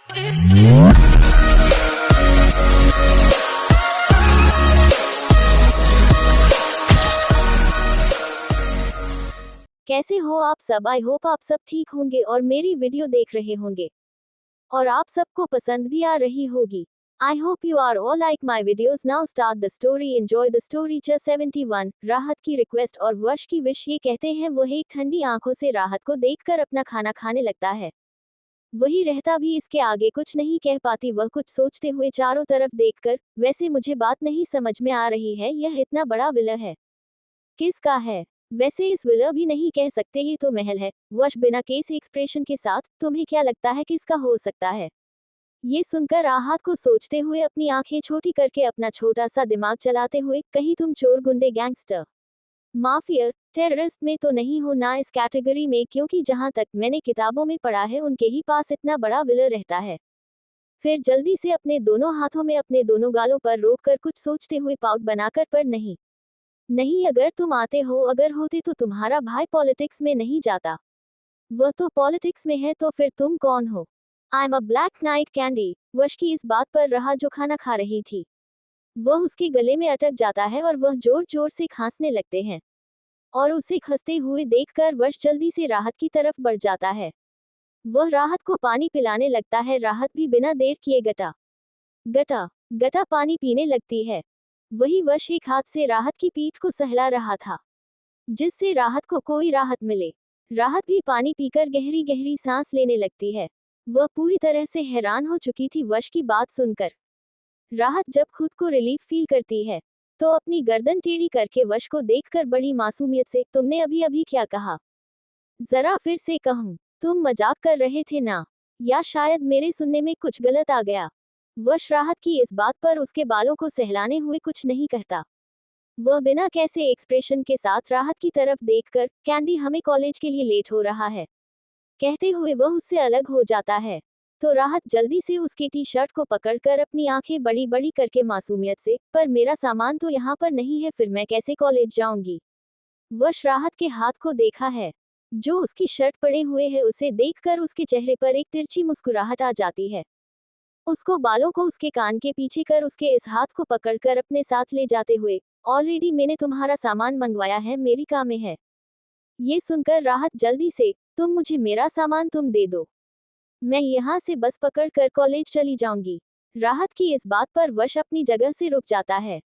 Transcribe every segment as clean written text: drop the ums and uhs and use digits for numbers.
कैसे हो आप सब? आई होप आप सब ठीक होंगे और मेरी वीडियो देख रहे होंगे और आप सबको पसंद भी आ रही होगी। I hope you are all like my videos. Now start the story, enjoy the story. 71 राहत की रिक्वेस्ट और वश की विश। ये कहते हैं वह एक ठंडी आंखों से राहत को देखकर अपना खाना खाने लगता है। वही रहता भी इसके आगे कुछ नहीं कह पाती, वह कुछ सोचते हुए चारों तरफ देखकर। वैसे मुझे बात नहीं समझ में आ रही है, यह इतना बड़ा विला है, किसका है? वैसे इस विला भी नहीं कह सकते, ये तो महल है। वश बिना केस एक्सप्रेशन के साथ, तुम्हें क्या लगता है किसका हो सकता है? ये सुनकर राहत को सोचते हुए अपनी आंखें छोटी करके अपना छोटा सा दिमाग चलाते हुए, कहीं तुम चोर, गुंडे, गैंगस्टर, माफिया, टेररिस्ट में तो नहीं हो ना इस कैटेगरी में? क्योंकि जहां तक मैंने किताबों में पढ़ा है उनके ही पास इतना बड़ा विला रहता है। फिर जल्दी से अपने दोनों हाथों में अपने दोनों गालों पर रोक कर कुछ सोचते हुए पाउट बनाकर, पर नहीं नहीं, अगर तुम आते हो, अगर होते तो तुम्हारा भाई पॉलिटिक्स में नहीं जाता। वह तो पॉलिटिक्स में है, तो फिर तुम कौन हो? I am a black night candy. वश की इस बात पर राहत जो खाना खा रही थी वह उसके गले में अटक जाता है और वह जोर जोर से खांसने लगते हैं। और उसे खंसते हुए देखकर वश जल्दी से राहत की तरफ बढ़ जाता है। वह राहत को पानी पिलाने लगता है। राहत भी बिना देर किए गटा गटा गटा पानी पीने लगती है। वही वश एक हाथ से राहत की पीठ को सहला रहा था, जिससे राहत को कोई राहत मिले। राहत भी पानी पीकर गहरी गहरी सांस लेने लगती है। वह पूरी तरह से हैरान हो चुकी थी वश की बात सुनकर। राहत जब खुद को रिलीफ फील करती है तो अपनी गर्दन टेढ़ी करके वश को देखकर बड़ी मासूमियत से, तुमने अभी अभी क्या कहा? जरा फिर से कहूं? तुम मजाक कर रहे थे ना? या शायद मेरे सुनने में कुछ गलत आ गया? वश राहत की इस बात पर उसके बालों को सहलाने हुए कुछ नहीं कहता। वह बिना कैसे एक्सप्रेशन के साथ राहत की तरफ देखकर, कैंडी हमें कॉलेज के लिए लेट हो रहा है, कहते हुए वह उससे अलग हो जाता है। तो राहत जल्दी से उसकी टी शर्ट को पकड़कर अपनी आंखें बड़ी बड़ी करके मासूमियत से, पर मेरा सामान तो यहाँ पर नहीं है, फिर मैं कैसे कॉलेज जाऊंगी? वश राहत के हाथ को देखा है जो उसकी शर्ट पड़े हुए है, उसे देखकर उसके चेहरे पर एक तिरछी मुस्कुराहट आ जाती है। उसको बालों को उसके कान के पीछे कर उसके इस हाथ को पकड़कर अपने साथ ले जाते हुए, ऑलरेडी मैंने तुम्हारा सामान मंगवाया है, मेरी काम में है। ये सुनकर राहत जल्दी से, तुम मुझे मेरा सामान तुम दे दो, मैं यहाँ से बस पकड़ कर कॉलेज चली जाऊंगी। राहत की इस बात पर वश अपनी जगह से रुक जाता है।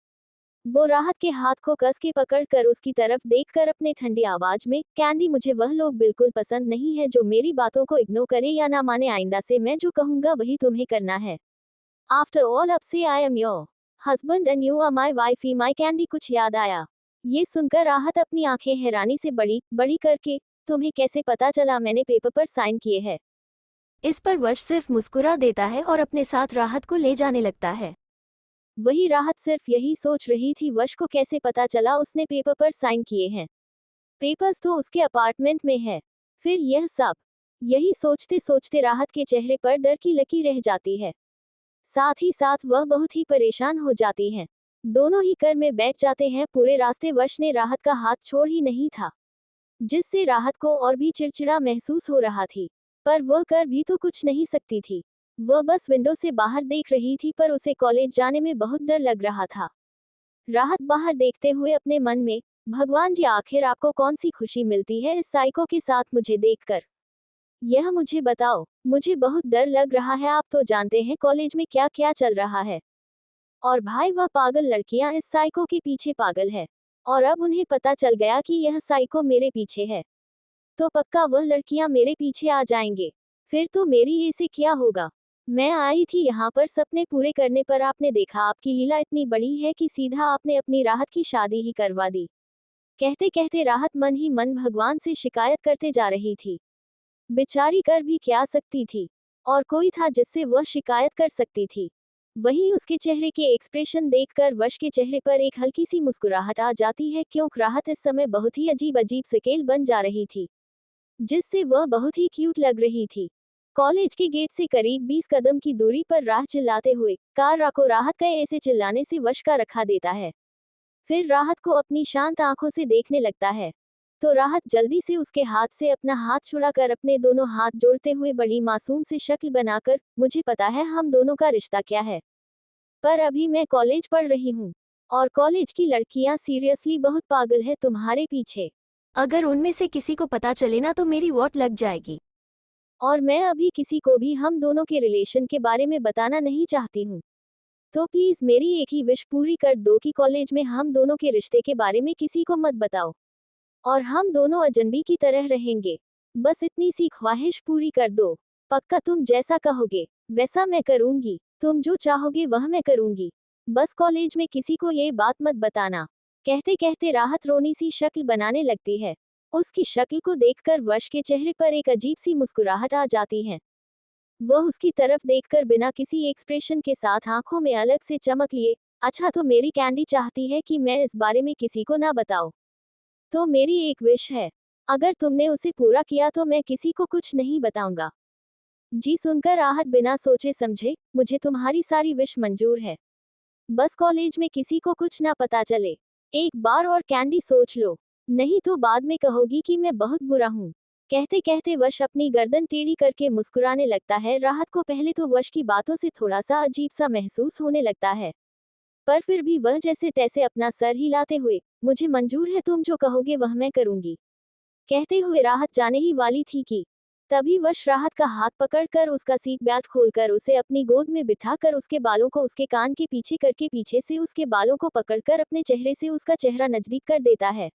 वो राहत के हाथ को कस के पकड़ कर उसकी तरफ देखकर अपने ठंडी आवाज में, कैंडी मुझे वह लोग बिल्कुल पसंद नहीं है जो मेरी बातों को इग्नोर करे या ना माने। आइंदा से मैं जो कहूंगा वही तुम्हें करना है। आफ्टर ऑल अब से I am your husband and you are my wife ही माई कैंडी। कुछ याद आया? ये सुनकर राहत अपनी आंखें हैरानी से बड़ी बड़ी करके, तुम्हें कैसे पता चला मैंने पेपर पर साइन किए हैं? इस पर वश सिर्फ मुस्कुरा देता है और अपने साथ राहत को ले जाने लगता है। वही राहत सिर्फ यही सोच रही थी, वश को कैसे पता चला उसने पेपर पर साइन किए हैं? पेपर्स तो उसके अपार्टमेंट में है, फिर यह सब? यही सोचते सोचते राहत के चेहरे पर डर की लकीर रह जाती है। साथ ही साथ वह बहुत ही परेशान हो जाती हैं। दोनों ही कार में बैठ जाते हैं। पूरे रास्ते वश ने राहत का हाथ छोड़ ही नहीं था, जिससे राहत को और भी चिड़चिड़ा महसूस हो रहा थी। पर वह कर भी तो कुछ नहीं सकती थी। वह बस विंडो से बाहर देख रही थी, पर उसे कॉलेज जाने में बहुत डर लग रहा था। राहत बाहर देखते हुए अपने मन में, भगवान जी आखिर आपको कौन सी खुशी मिलती है इस साइको के साथ मुझे देखकर? यह मुझे बताओ, मुझे बहुत डर लग रहा है। आप तो जानते हैं कॉलेज में क्या क्या चल रहा है। और भाई वह पागल लड़कियां इस साइको के पीछे पागल है, और अब उन्हें पता चल गया कि यह साइको मेरे पीछे है, तो पक्का वह लड़कियां मेरे पीछे आ जाएंगे। फिर तो मेरी ये से क्या होगा? मैं आई थी यहाँ पर सपने पूरे करने, पर आपने देखा आपकी लीला इतनी बड़ी है कि सीधा आपने अपनी राहत की शादी ही करवा दी। कहते कहते राहत मन ही मन भगवान से शिकायत करते जा रही थी। बेचारी कर भी क्या सकती थी, और कोई था जिससे वह शिकायत कर सकती थी? वहीं उसके चेहरे के एक्सप्रेशन देखकर वश के चेहरे पर एक हल्की सी मुस्कुराहट आ जाती है, क्योंकि राहत इस समय बहुत ही अजीब अजीब स्केल बन जा रही थी, जिससे वह बहुत ही क्यूट लग रही थी। कॉलेज के गेट से करीब 20 कदम की दूरी पर राह चिल्लाते हुए, कार राको राहत का ऐसे चिल्लाने से वश का रखा देता है। फिर राहत को अपनी शांत आंखों से देखने लगता है। तो राहत जल्दी से उसके हाथ से अपना हाथ छुड़ाकर अपने दोनों हाथ जोड़ते हुए बड़ी मासूम सी शक्ल बनाकर, मुझे पता है हम दोनों का रिश्ता क्या है, पर अभी मैं कॉलेज पढ़ रही हूँ और कॉलेज की लड़कियां सीरियसली बहुत पागल है तुम्हारे पीछे। अगर उनमें से किसी को पता चले ना तो मेरी वॉट लग जाएगी। और मैं अभी किसी को भी हम दोनों के रिलेशन के बारे में बताना नहीं चाहती हूँ। तो प्लीज मेरी एक ही विश पूरी कर दो कि कॉलेज में हम दोनों के रिश्ते के बारे में किसी को मत बताओ और हम दोनों अजनबी की तरह रहेंगे। बस इतनी सी ख्वाहिश पूरी कर दो। पक्का तुम जैसा कहोगे वैसा मैं करूंगी, तुम जो चाहोगे वह मैं करूंगी। बस कॉलेज में किसी को ये बात मत बताना। कहते कहते राहत रोनी सी शक्ल बनाने लगती है। उसकी शक्ल को देखकर वश के चेहरे पर एक अजीब सी मुस्कुराहट आ जाती है। वह उसकी तरफ देखकर बिना किसी एक्सप्रेशन के साथ आंखों में अलग से चमक लिए, अच्छा तो मेरी कैंडी चाहती है कि मैं इस बारे में किसी को ना बताऊं। तो मेरी एक विश है, अगर तुमने उसे पूरा किया तो मैं किसी को कुछ नहीं बताऊंगा। जी सुनकर राहत बिना सोचे समझे, मुझे तुम्हारी सारी विश मंजूर है। बस कॉलेज में किसी को कुछ ना पता चले। एक बार और कैंडी सोच लो, नहीं तो बाद में कहोगी कि मैं बहुत बुरा हूँ। कहते कहते वश अपनी गर्दन टेढ़ी करके मुस्कुराने लगता है। राहत को पहले तो वश की बातों से थोड़ा सा अजीब सा महसूस होने लगता है, पर फिर भी वह जैसे तैसे अपना सर हिलाते हुए, मुझे मंजूर है, तुम जो कहोगे वह मैं करूंगी, कहते हुए राहत जाने ही वाली थी कि तभी वश राहत का हाथ पकड़कर उसका सीट बेल्ट खोलकर उसे अपनी गोद में बिठाकर उसके बालों को उसके कान के पीछे करके पीछे से उसके बालों को पकड़कर अपने चेहरे से उसका चेहरा नजदीक कर देता है,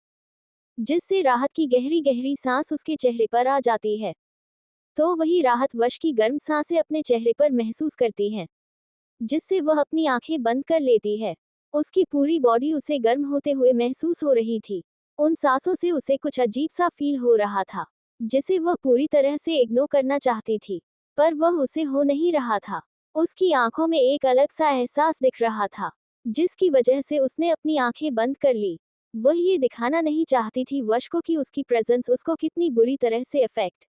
जिससे राहत की गहरी गहरी सांस उसके चेहरे पर आ जाती है। तो वही राहत वश की गर्म सांसें अपने चेहरे पर महसूस करती है, जिससे वह अपनी आंखें बंद कर लेती है। उसकी पूरी बॉडी उसे गर्म होते हुए महसूस हो रही थी। उन सांसों से उसे कुछ अजीब सा फील हो रहा था, जिसे वह पूरी तरह से इग्नोर करना चाहती थी, पर वह उसे हो नहीं रहा था। उसकी आंखों में एक अलग सा एहसास दिख रहा था, जिसकी वजह से उसने अपनी आंखें बंद कर ली। वह ये दिखाना नहीं चाहती थी वश को कि उसकी प्रेजेंस उसको कितनी बुरी तरह से अफेक्ट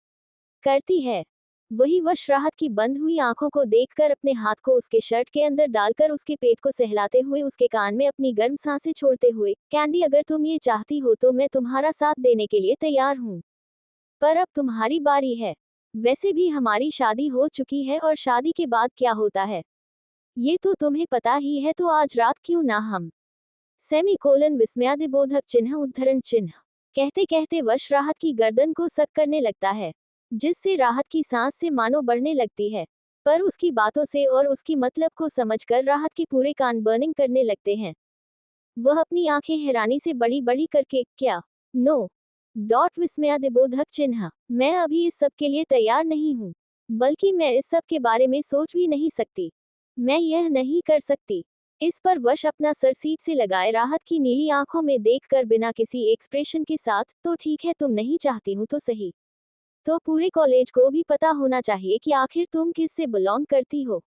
करती है। वही वश राहत की बंद हुई आंखों को देखकर अपने हाथ को उसके शर्ट के अंदर डालकर उसके पेट को सहलाते हुए उसके कान में अपनी गर्म सांसें छोड़ते हुए, कैंडी अगर तुम ये चाहती हो तो मैं तुम्हारा साथ देने के लिए तैयार हूँ, पर अब तुम्हारी बारी है। वैसे भी हमारी शादी हो चुकी है और शादी के बाद क्या होता है ये तो तुम्हें पता ही है, तो आज रात क्यों ना हम सेमीकोलन विस्मयादिबोधक चिन्ह उद्धरण चिन्ह, कहते कहते वश राहत की गर्दन को सक करने लगता है, जिससे राहत की सांस से मानो बढ़ने लगती है। पर उसकी बातों से और उसकी मतलब को समझकर राहत के पूरे कान बर्निंग करने लगते हैं। वह अपनी आंखें हैरानी से बड़ी बड़ी करके, क्या नो डॉट विस्मयादिबोधक चिन्ह, मैं अभी इस सब के लिए तैयार नहीं हूँ, बल्कि मैं इस सब के बारे में सोच भी नहीं सकती, मैं यह नहीं कर सकती। इस पर वश अपना सर सीट से लगाए राहत की नीली आंखों में देखकर बिना किसी एक्सप्रेशन के साथ, तो ठीक है तुम नहीं चाहती हूँ तो सही, तो पूरे कॉलेज को भी पता होना चाहिए कि आखिर तुम किस से बिलोंग करती हो।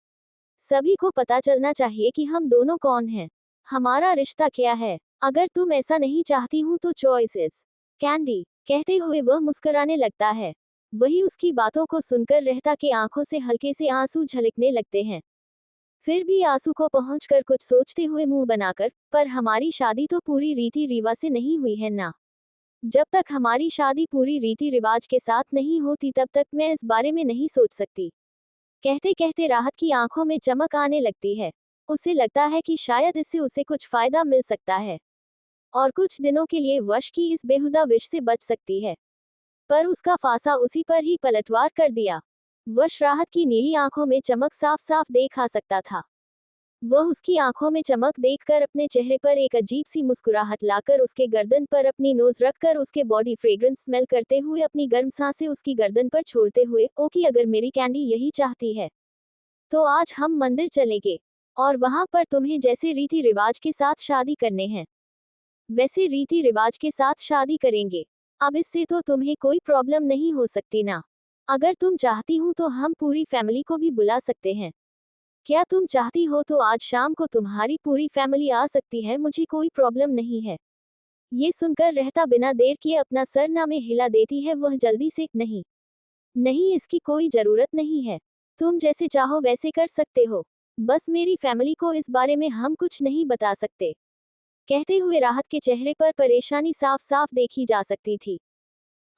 सभी को पता चलना चाहिए कि हम दोनों कौन हैं, हमारा रिश्ता क्या है। अगर तुम ऐसा नहीं चाहती हूँ तो चॉइसेस कैंडी, कहते हुए वह मुस्कुराने लगता है। वही उसकी बातों को सुनकर रहता के आंखों से हल्के से आंसू झलकने लगते हैं। फिर भी आंसू को पहुंचकर कुछ सोचते हुए मुंह बनाकर, पर हमारी शादी तो पूरी रीति रिवाज से नहीं हुई है ना। जब तक हमारी शादी पूरी रीति रिवाज के साथ नहीं होती तब तक मैं इस बारे में नहीं सोच सकती। कहते कहते राहत की आंखों में चमक आने लगती है। उसे लगता है कि शायद इससे उसे कुछ फायदा मिल सकता है और कुछ दिनों के लिए वश की इस बेहुदा विष से बच सकती है, पर उसका फांसा उसी पर ही पलटवार कर दिया। वश राहत की नीली आंखों में चमक साफ साफ देखा सकता था। वह उसकी आंखों में चमक देखकर अपने चेहरे पर एक अजीब सी मुस्कुराहट लाकर उसके गर्दन पर अपनी नोज रखकर उसके बॉडी फ्रेग्रेंस स्मेल करते हुए अपनी गर्म सांसें उसकी गर्दन पर छोड़ते हुए, ओके अगर मेरी कैंडी यही चाहती है तो आज हम मंदिर चलेंगे और वहां पर तुम्हें जैसे रीति रिवाज के साथ शादी करने हैं वैसे रीति रिवाज के साथ शादी करेंगे। अब इससे तो तुम्हें कोई प्रॉब्लम नहीं हो सकती ना। अगर तुम चाहती हो तो हम पूरी फैमिली को भी बुला सकते हैं। क्या तुम चाहती हो तो आज शाम को तुम्हारी पूरी फैमिली आ सकती है, मुझे कोई प्रॉब्लम नहीं है। ये सुनकर रहता बिना देर किए अपना सर ना में हिला देती है। वह जल्दी से, नहीं नहीं इसकी कोई जरूरत नहीं है, तुम जैसे चाहो वैसे कर सकते हो, बस मेरी फैमिली को इस बारे में हम कुछ नहीं बता सकते। कहते हुए राहत के चेहरे पर परेशानी साफ साफ देखी जा सकती थी।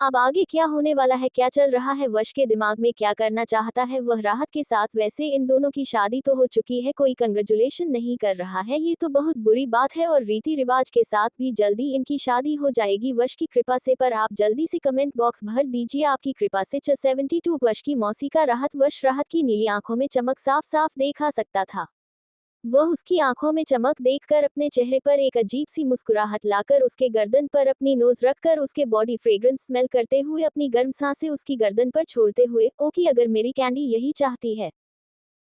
अब आगे क्या होने वाला है, क्या चल रहा है, वश के दिमाग में क्या करना चाहता है वह राहत के साथ। वैसे इन दोनों की शादी तो हो चुकी है, कोई कंग्रेचुलेशन नहीं कर रहा है, ये तो बहुत बुरी बात है, और रीति रिवाज के साथ भी जल्दी इनकी शादी हो जाएगी वश की कृपा से। पर आप जल्दी से कमेंट बॉक्स भर दीजिए आपकी कृपा से 72 वश की मौसी का राहत। वश राहत की नीली आंखों में चमक साफ साफ देखा सकता था। वह उसकी आंखों में चमक देखकर अपने चेहरे पर एक अजीब सी मुस्कुराहट लाकर उसके गर्दन पर अपनी नोज रखकर उसके बॉडी फ्रेग्रेंस स्मेल करते हुए अपनी गर्म सांसें उसकी गर्दन पर छोड़ते हुए, ओके अगर मेरी कैंडी यही चाहती है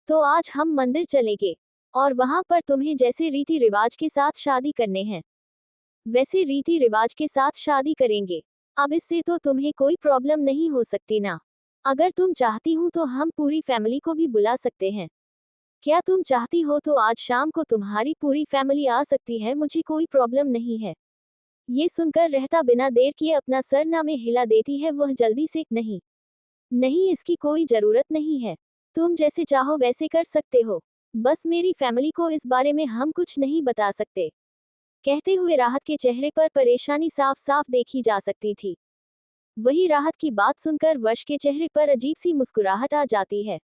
तो आज हम मंदिर चलेंगे और वहां पर तुम्हें जैसे रीति रिवाज के साथ शादी करने हैं वैसे रीति रिवाज के साथ शादी करेंगे। अब इससे तो तुम्हें कोई प्रॉब्लम नहीं हो सकती ना। अगर तुम चाहती हो तो हम पूरी फैमिली को भी बुला सकते हैं। क्या तुम चाहती हो तो आज शाम को तुम्हारी पूरी फैमिली आ सकती है, मुझे कोई प्रॉब्लम नहीं है। ये सुनकर रहता बिना देर किए अपना सर ना में हिला देती है वह जल्दी से, नहीं नहीं इसकी कोई जरूरत नहीं है, तुम जैसे चाहो वैसे कर सकते हो, बस मेरी फैमिली को इस बारे में हम कुछ नहीं बता सकते। कहते हुए राहत के चेहरे पर परेशानी साफ साफ देखी जा सकती थी। वही राहत की बात सुनकर वश के चेहरे पर अजीब सी मुस्कुराहट आ जाती है।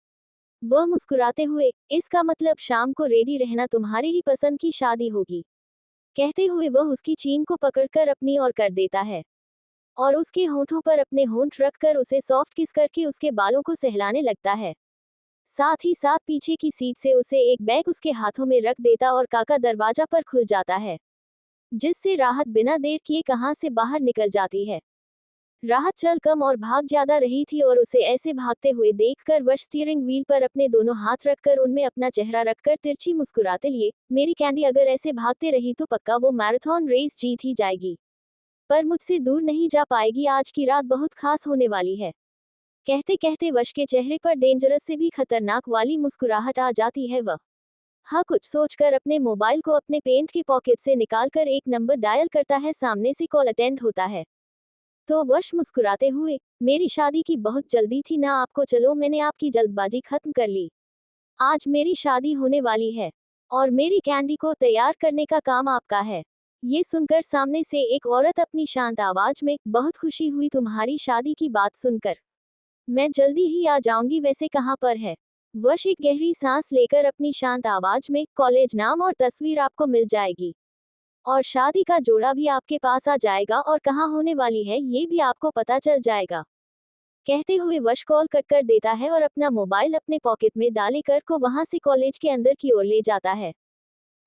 वह मुस्कुराते हुए, इसका मतलब शाम को रेडी रहना, तुम्हारे ही पसंद की शादी होगी। कहते हुए वह उसकी चीन को पकड़कर अपनी ओर कर देता है और उसके होंठों पर अपने होंठ रखकर उसे सॉफ्ट किस करके उसके बालों को सहलाने लगता है। साथ ही साथ पीछे की सीट से उसे एक बैग उसके हाथों में रख देता और काका दरवाजा पर खुल जाता है, जिससे राहत बिना देर किए कहां से बाहर निकल जाती है। राहत चल कम और भाग ज्यादा रही थी और उसे ऐसे भागते हुए देखकर वश स्टीयरिंग व्हील पर अपने दोनों हाथ रखकर उनमें अपना चेहरा रखकर तिरछी मुस्कुराते लिए, मेरी कैंडी अगर ऐसे भागते रही तो पक्का वो मैराथन रेस जीत ही जाएगी, पर मुझसे दूर नहीं जा पाएगी, आज की रात बहुत खास होने वाली है। कहते कहते वश के चेहरे पर डेंजरस से भी खतरनाक वाली मुस्कुराहट आ जाती है। वह हाँ कुछ सोचकर अपने मोबाइल को अपने पेंट के पॉकेट से निकालकर एक नंबर डायल करता है, सामने से कॉल अटेंड होता है। तो वश मुस्कुराते हुए, मेरी शादी की बहुत जल्दी थी ना आपको, चलो मैंने आपकी जल्दबाजी खत्म कर ली, आज मेरी शादी होने वाली है और मेरी कैंडी को तैयार करने का काम आपका है। ये सुनकर सामने से एक औरत अपनी शांत आवाज में, बहुत खुशी हुई तुम्हारी शादी की बात सुनकर, मैं जल्दी ही आ जाऊंगी, वैसे कहाँ पर है। वश एक गहरी सांस लेकर अपनी शांत आवाज में, कॉलेज नाम और तस्वीर आपको मिल जाएगी और शादी का जोड़ा भी आपके पास आ जाएगा और कहाँ होने वाली है ये भी आपको पता चल जाएगा। कहते हुए वश कॉल कट कर देता है और अपना मोबाइल अपने पॉकेट में डाले कर को वहां से कॉलेज के अंदर की ओर ले जाता है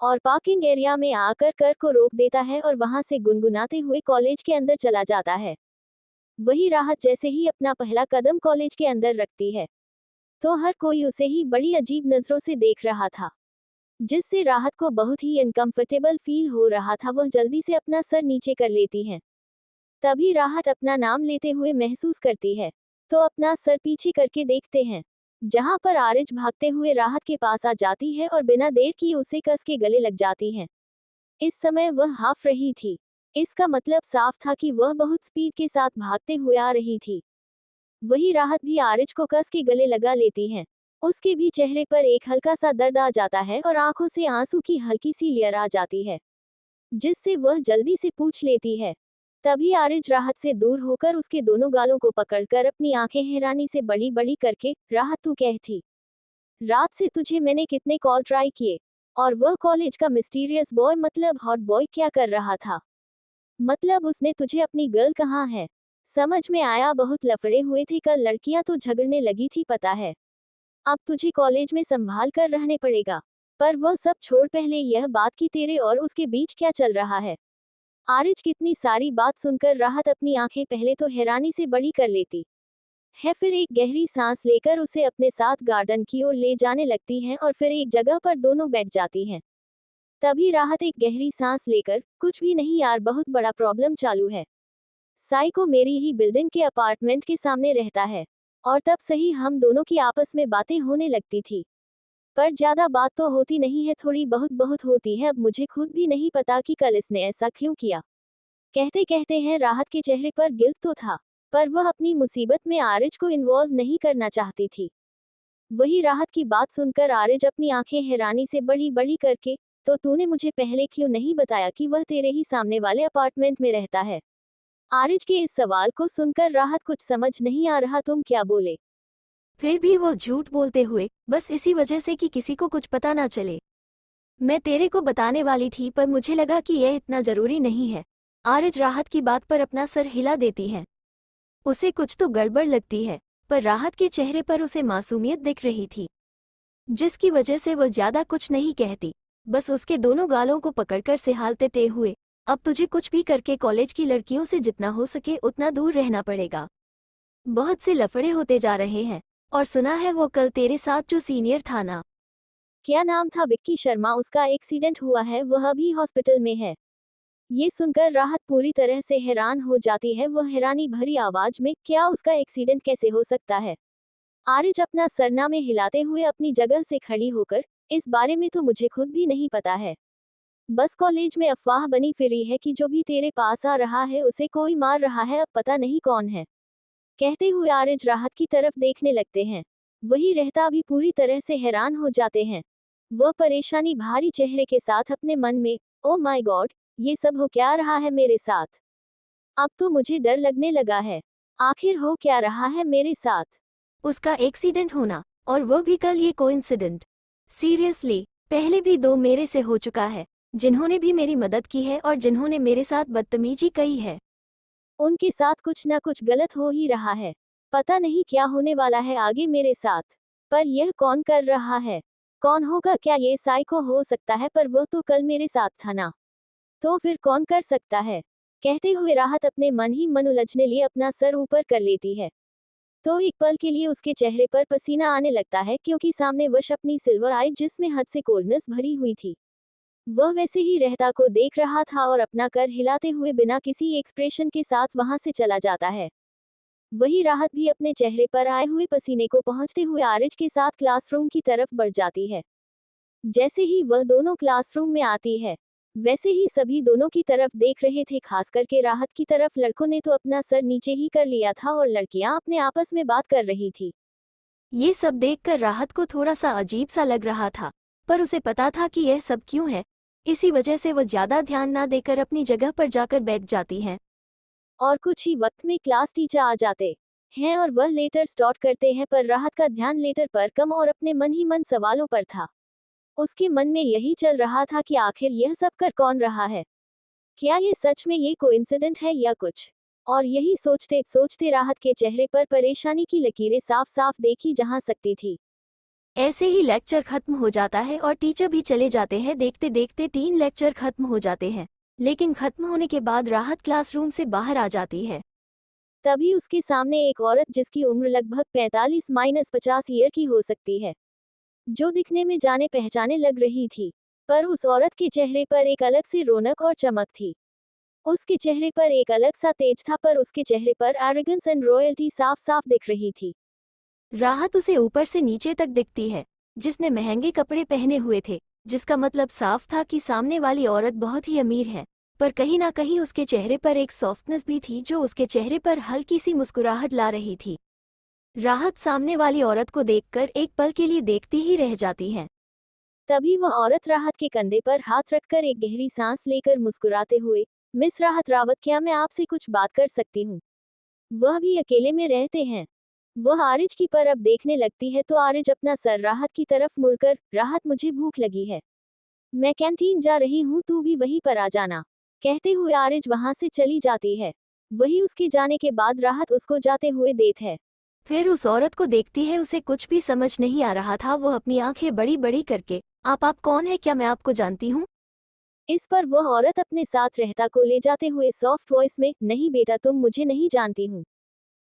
और पार्किंग एरिया में आकर कर को रोक देता है और वहां से गुनगुनाते हुए कॉलेज के अंदर चला जाता है। वही राहत जैसे ही अपना पहला कदम कॉलेज के अंदर रखती है तो हर कोई उसे ही बड़ी अजीब नजरों से देख रहा था, जिससे राहत को बहुत ही अनकंफर्टेबल फील हो रहा था। वह जल्दी से अपना सर नीचे कर लेती है। तभी राहत अपना नाम लेते हुए महसूस करती है तो अपना सर पीछे करके देखते हैं, जहां पर आरिज भागते हुए राहत के पास आ जाती है और बिना देर किए उसे कस के गले लग जाती है। इस समय वह हाफ रही थी, इसका मतलब साफ था कि वह बहुत स्पीड के साथ भागते हुए आ रही थी। वही राहत भी आरिज को कस के गले लगा लेती है। उसके भी चेहरे पर एक हल्का सा दर्द आ जाता है और आंखों से आंसू की हल्की सी लेयर आ जाती है, जिससे वह जल्दी से पूछ लेती है। तभी आरिज राहत से दूर होकर उसके दोनों गालों को पकड़कर अपनी आंखें हैरानी से बड़ी बड़ी करके, राहत तू क्या थी, रात से तुझे मैंने कितने कॉल ट्राई किए और वह कॉलेज का मिस्टीरियस बॉय मतलब हॉट बॉय क्या कर रहा था, मतलब उसने तुझे अपनी गर्ल कहाँ है। समझ में आया, बहुत लफड़े हुए थे कल, लड़कियां तो झगड़ने लगी थी पता है, अब तुझे कॉलेज में संभाल कर रहने पड़ेगा। पर वह सब छोड़, पहले यह बात कि तेरे और उसके बीच क्या चल रहा है। आरिज कितनी सारी बात सुनकर राहत अपनी आंखें पहले तो हैरानी से बड़ी कर लेती है, फिर एक गहरी सांस लेकर उसे अपने साथ गार्डन की ओर ले जाने लगती हैं और फिर एक जगह पर दोनों बैठ जाती हैं। तभी राहत एक गहरी सांस लेकर, कुछ भी नहीं यार, बहुत बड़ा प्रॉब्लम चालू है। साई को मेरी ही बिल्डिंग के अपार्टमेंट के सामने रहता है और तब सही हम दोनों की आपस में बातें होने लगती थी, पर ज्यादा बात तो होती नहीं है, थोड़ी बहुत बहुत होती है, अब मुझे खुद भी नहीं पता कि कल इसने ऐसा क्यों किया। कहते कहते हैं राहत के चेहरे पर गिल्ट तो था, पर वह अपनी मुसीबत में आरिज को इन्वॉल्व नहीं करना चाहती थी। वही राहत की बात सुनकर आरिज अपनी आंखें हैरानी से बड़ी बड़ी करके, तो तूने मुझे पहले क्यों नहीं बताया कि वह तेरे ही सामने वाले अपार्टमेंट में रहता है? आरिज के इस सवाल को सुनकर राहत कुछ समझ नहीं आ रहा तुम क्या बोले। फिर भी वो झूठ बोलते हुए, बस इसी वजह से कि किसी को कुछ पता ना चले। मैं तेरे को बताने वाली थी पर मुझे लगा कि यह इतना जरूरी नहीं है। आरिज राहत की बात पर अपना सर हिला देती है। उसे कुछ तो गड़बड़ लगती है, पर राहत के चेहरे पर उसे मासूमियत दिख रही थी, जिसकी वजह से वह ज्यादा कुछ नहीं कहती, बस उसके दोनों गालों को पकड़कर सिहालते हुए, अब तुझे कुछ भी करके कॉलेज की लड़कियों से जितना हो सके उतना दूर रहना पड़ेगा। बहुत से लफड़े होते जा रहे हैं, और सुना है वो कल तेरे साथ जो सीनियर था ना। क्या नाम था? विक्की शर्मा। उसका एक्सीडेंट हुआ है, वह अभी हॉस्पिटल में है। ये सुनकर राहत पूरी तरह से हैरान हो जाती है। वह हैरानी भरी आवाज में, क्या उसका एक्सीडेंट कैसे हो सकता है? आरिज अपना सरना में हिलाते हुए अपनी जगह से खड़ी होकर, इस बारे में तो मुझे खुद भी नहीं पता है। बस कॉलेज में अफवाह बनी फिरी है कि जो भी तेरे पास आ रहा है उसे कोई मार रहा है, अब पता नहीं कौन है। कहते हुए आरिज राहत की तरफ देखने लगते हैं। वही रहता भी पूरी तरह से हैरान हो जाते हैं। वह परेशानी भारी चेहरे के साथ अपने मन में, ओ माय गॉड, ये सब हो क्या रहा है मेरे साथ? अब तो मुझे डर लगने लगा है। आखिर हो क्या रहा है मेरे साथ? उसका एक्सीडेंट होना, और वो भी कल, ये कोइंसिडेंट। सीरियसली, पहले भी 2 मेरे से हो चुका है, जिन्होंने भी मेरी मदद की है और जिन्होंने मेरे साथ बदतमीजी की है। उनके साथ कुछ ना कुछ गलत हो ही रहा है। पता नहीं क्या होने वाला है आगे मेरे साथ। पर यह कौन कर रहा है? कौन होगा? क्या ये साइको हो सकता है? पर वह तो कल मेरे साथ था ना। तो फिर कौन कर सकता है? कहते हुए राहत अपने मन ही मन उलझने लिए अपना सर ऊपर कर लेती है। तो एक पल के लिए उसके चेहरे पर पसीना आने लगता है, क्योंकि सामने वश अपनी सिल्वर आई जिसमें हद से कोल्डनेस भरी हुई थी। वह वैसे ही रहता को देख रहा था और अपना कर हिलाते हुए बिना किसी एक्सप्रेशन के साथ वहां से चला जाता है। वही राहत भी अपने चेहरे पर आए हुए पसीने को पहुंचते हुए आरिज के साथ क्लासरूम की तरफ बढ़ जाती है। जैसे ही वह दोनों क्लासरूम में आती है, वैसे ही सभी दोनों की तरफ देख रहे थे, खास करके राहत की तरफ। लड़कों ने तो अपना सर नीचे ही कर लिया था और लड़कियां अपने आपस में बात कर रही थी। ये सब देखकर राहत को थोड़ा सा अजीब सा लग रहा था, पर उसे पता था कि यह सब क्यों है। इसी वजह से वह ज्यादा ध्यान ना देकर अपनी जगह पर जाकर बैठ जाती है। और कुछ ही वक्त में क्लास टीचर आ जाते हैं और वह लेटर स्टार्ट करते हैं, पर राहत का ध्यान लेटर पर कम और अपने मन ही मन सवालों पर था। उसके मन में यही चल रहा था कि आखिर यह सब कर कौन रहा है? क्या ये सच में ये कोइंसिडेंट है या कुछ? और यही सोचते सोचते राहत के चेहरे पर परेशानी की लकीरें साफ साफ देखी जा सकती थी। ऐसे ही लेक्चर खत्म हो जाता है और टीचर भी चले जाते हैं। देखते देखते 3 लेक्चर खत्म हो जाते हैं, लेकिन खत्म होने के बाद राहत क्लासरूम से बाहर आ जाती है। तभी उसके सामने एक औरत जिसकी उम्र लगभग 45-50 ईयर की हो सकती है, जो दिखने में जाने पहचाने लग रही थी, पर उस औरत के चेहरे पर एक अलग सी रौनक और चमक थी। उसके चेहरे पर एक अलग सा तेज था, पर उसके चेहरे पर एरोगेंस एंड रॉयल्टी साफ साफ दिख रही थी। राहत उसे ऊपर से नीचे तक दिखती है, जिसने महंगे कपड़े पहने हुए थे, जिसका मतलब साफ था कि सामने वाली औरत बहुत ही अमीर है। पर कहीं ना कहीं उसके चेहरे पर एक सॉफ्टनेस भी थी जो उसके चेहरे पर हल्की सी मुस्कुराहट ला रही थी। राहत सामने वाली औरत को देखकर एक पल के लिए देखती ही रह जाती है। तभी वह औरत राहत के कंधे पर हाथ रखकर एक गहरी सांस लेकर मुस्कुराते हुए, मिस राहत रावत, क्या मैं आपसे कुछ बात कर सकती हूँ? वह भी अकेले में रहते हैं। वह आरिज की तरफ देखने लगती है तो आरिज अपना सर राहत की तरफ मुड़कर, राहत मुझे भूख लगी है, मैं कैंटीन जा रही हूँ, तू भी वहीं पर आ जाना। कहते हुए आरिज वहां से चली जाती है। वही उसके जाने के बाद राहत उसको जाते हुए देख है। फिर उस औरत को देखती है। उसे कुछ भी समझ नहीं आ रहा था। वह अपनी आंखें बड़ी बड़ी करके, आप कौन है? क्या मैं आपको जानती हूँ? इस पर वह औरत अपने साथ रहता को ले जाते हुए सॉफ्ट वॉइस में, नहीं बेटा, तुम मुझे नहीं जानती हूँ,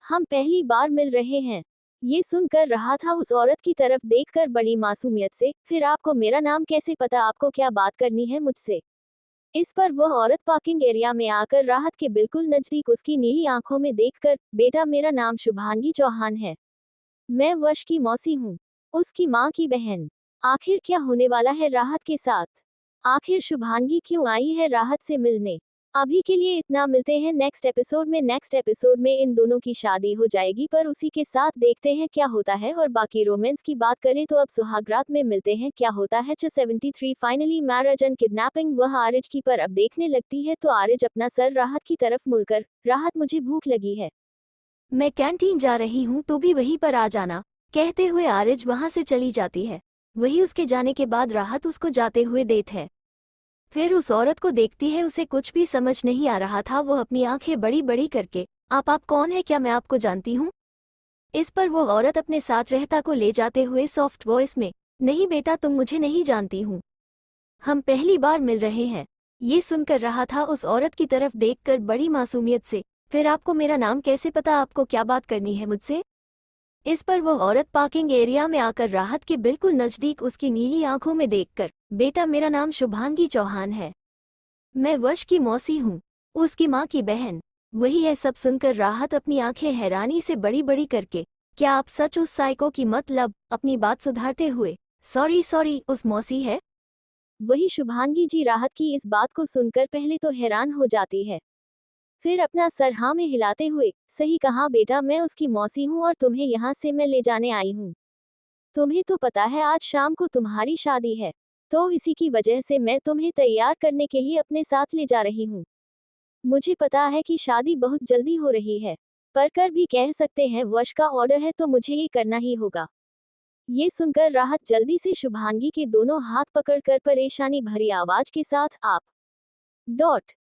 हम पहली बार मिल रहे हैं। ये सुनकर रहा था उस औरत की तरफ देखकर बड़ी मासूमियत से, फिर आपको मेरा नाम कैसे पता? आपको क्या बात करनी है मुझसे? इस पर वह औरत पार्किंग एरिया में आकर राहत के बिल्कुल नजदीक उसकी नीली आंखों में देखकर, बेटा मेरा नाम शुभांगी चौहान है, मैं वश की मौसी हूँ, उसकी माँ की बहन। आखिर क्या होने वाला है राहत के साथ? आखिर शुभांगी क्यों आई है राहत से मिलने? अभी के लिए इतना, मिलते हैं नेक्स्ट एपिसोड में। नेक्स्ट एपिसोड में इन दोनों की शादी हो जाएगी, पर उसी के साथ देखते हैं क्या होता है। और बाकी रोमांस की बात करें तो अब सुहागरात में मिलते हैं क्या होता है। 73 फाइनली मैरिज एंड किडनैपिंग वह आरिज की पर अब देखने लगती है तो आरिज अपना सर राहत की तरफ मुड़कर, राहत मुझे भूख लगी है, मैं कैंटीन जा रही हूँ तो भी वहीं पर आ जाना, कहते हुए आरिज वहां से चली जाती है। वही उसके जाने के बाद राहत उसको जाते हुए देख है। फिर उस औरत को देखती है, उसे कुछ भी समझ नहीं आ रहा था। वो अपनी आंखें बड़ी बड़ी करके, आप कौन है, क्या मैं आपको जानती हूँ? इस पर वो औरत अपने साथ रहता को ले जाते हुए सॉफ्ट वॉइस में, नहीं बेटा तुम मुझे नहीं जानती हूँ, हम पहली बार मिल रहे हैं। ये सुनकर रहा था उस औरत की तरफ देखकर बड़ी मासूमियत से, फिर आपको मेरा नाम कैसे पता, आपको क्या बात करनी है मुझसे? इस पर वो औरत पार्किंग एरिया में आकर राहत के बिल्कुल नजदीक उसकी नीली आंखों में देखकर, बेटा मेरा नाम शुभांगी चौहान है, मैं वश की मौसी हूँ, उसकी माँ की बहन। वही है। सब सुनकर राहत अपनी आंखें हैरानी से बड़ी बड़ी करके, क्या आप सच उस साइको की, मतलब अपनी बात सुधारते हुए, सॉरी उस मौसी है? वही शुभांगी जी। राहत की इस बात को सुनकर पहले तो हैरान हो जाती है, फिर अपना सर हाँ में हिलाते हुए, सही कहा बेटा, मैं उसकी मौसी हूँ और तुम्हें यहाँ से मैं ले जाने आई हूँ। तुम्हें तो पता है आज शाम को तुम्हारी शादी है, तो इसी की वजह से मैं तुम्हें तैयार करने के लिए अपने साथ ले जा रही हूँ। मुझे पता है कि शादी बहुत जल्दी हो रही है, पर कर भी कह सकते हैं वश का ऑर्डर है तो मुझे ये करना ही होगा। ये सुनकर राहत जल्दी से शुभांगी के दोनों हाथ पकड़कर परेशानी भरी आवाज के साथ,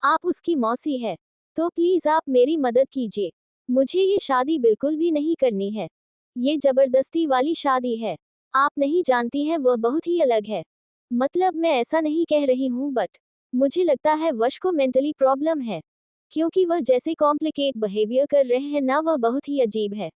आप उसकी मौसी है, तो प्लीज आप मेरी मदद कीजिए, मुझे ये शादी बिल्कुल भी नहीं करनी है, ये जबरदस्ती वाली शादी है, आप नहीं जानती हैं वह बहुत ही अलग है। मतलब मैं ऐसा नहीं कह रही हूँ, बट मुझे लगता है वश को मेंटली प्रॉब्लम है, क्योंकि वह जैसे कॉम्प्लिकेट बिहेवियर कर रहे हैं ना, वह बहुत ही अजीब है।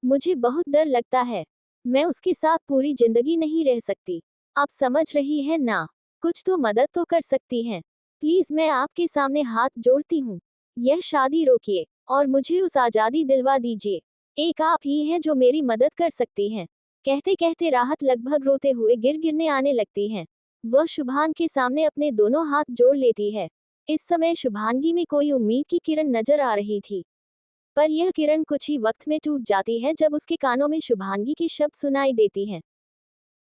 मुझे बहुत डर लगता है, मैं उसके साथ पूरी जिंदगी नहीं रह सकती। आप समझ रही हैं ना, कुछ तो मदद तो कर सकती हैं। प्लीज मैं आपके सामने हाथ जोड़ती हूँ, यह शादी रोकिए और मुझे उस आजादी दिलवा दीजिए। एक आप ही हैं जो मेरी मदद कर सकती हैं। कहते कहते राहत लगभग रोते हुए गिरने आने लगती हैं। वह शुभान के सामने अपने दोनों हाथ जोड़ लेती है। इस समय शुभांगी में कोई उम्मीद की किरण नजर आ रही थी, पर यह किरण कुछ ही वक्त में टूट जाती है जब उसके कानों में शुभांगी के शब्द सुनाई देती हैं।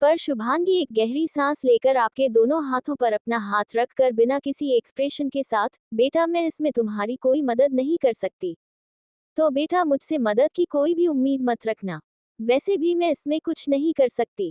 पर शुभांगी एक गहरी सांस लेकर आपके दोनों हाथों पर अपना हाथ रखकर बिना किसी एक्सप्रेशन के साथ, बेटा मैं इसमें तुम्हारी कोई मदद नहीं कर सकती, तो बेटा मुझसे मदद की कोई भी उम्मीद मत रखना। वैसे भी मैं इसमें कुछ नहीं कर सकती,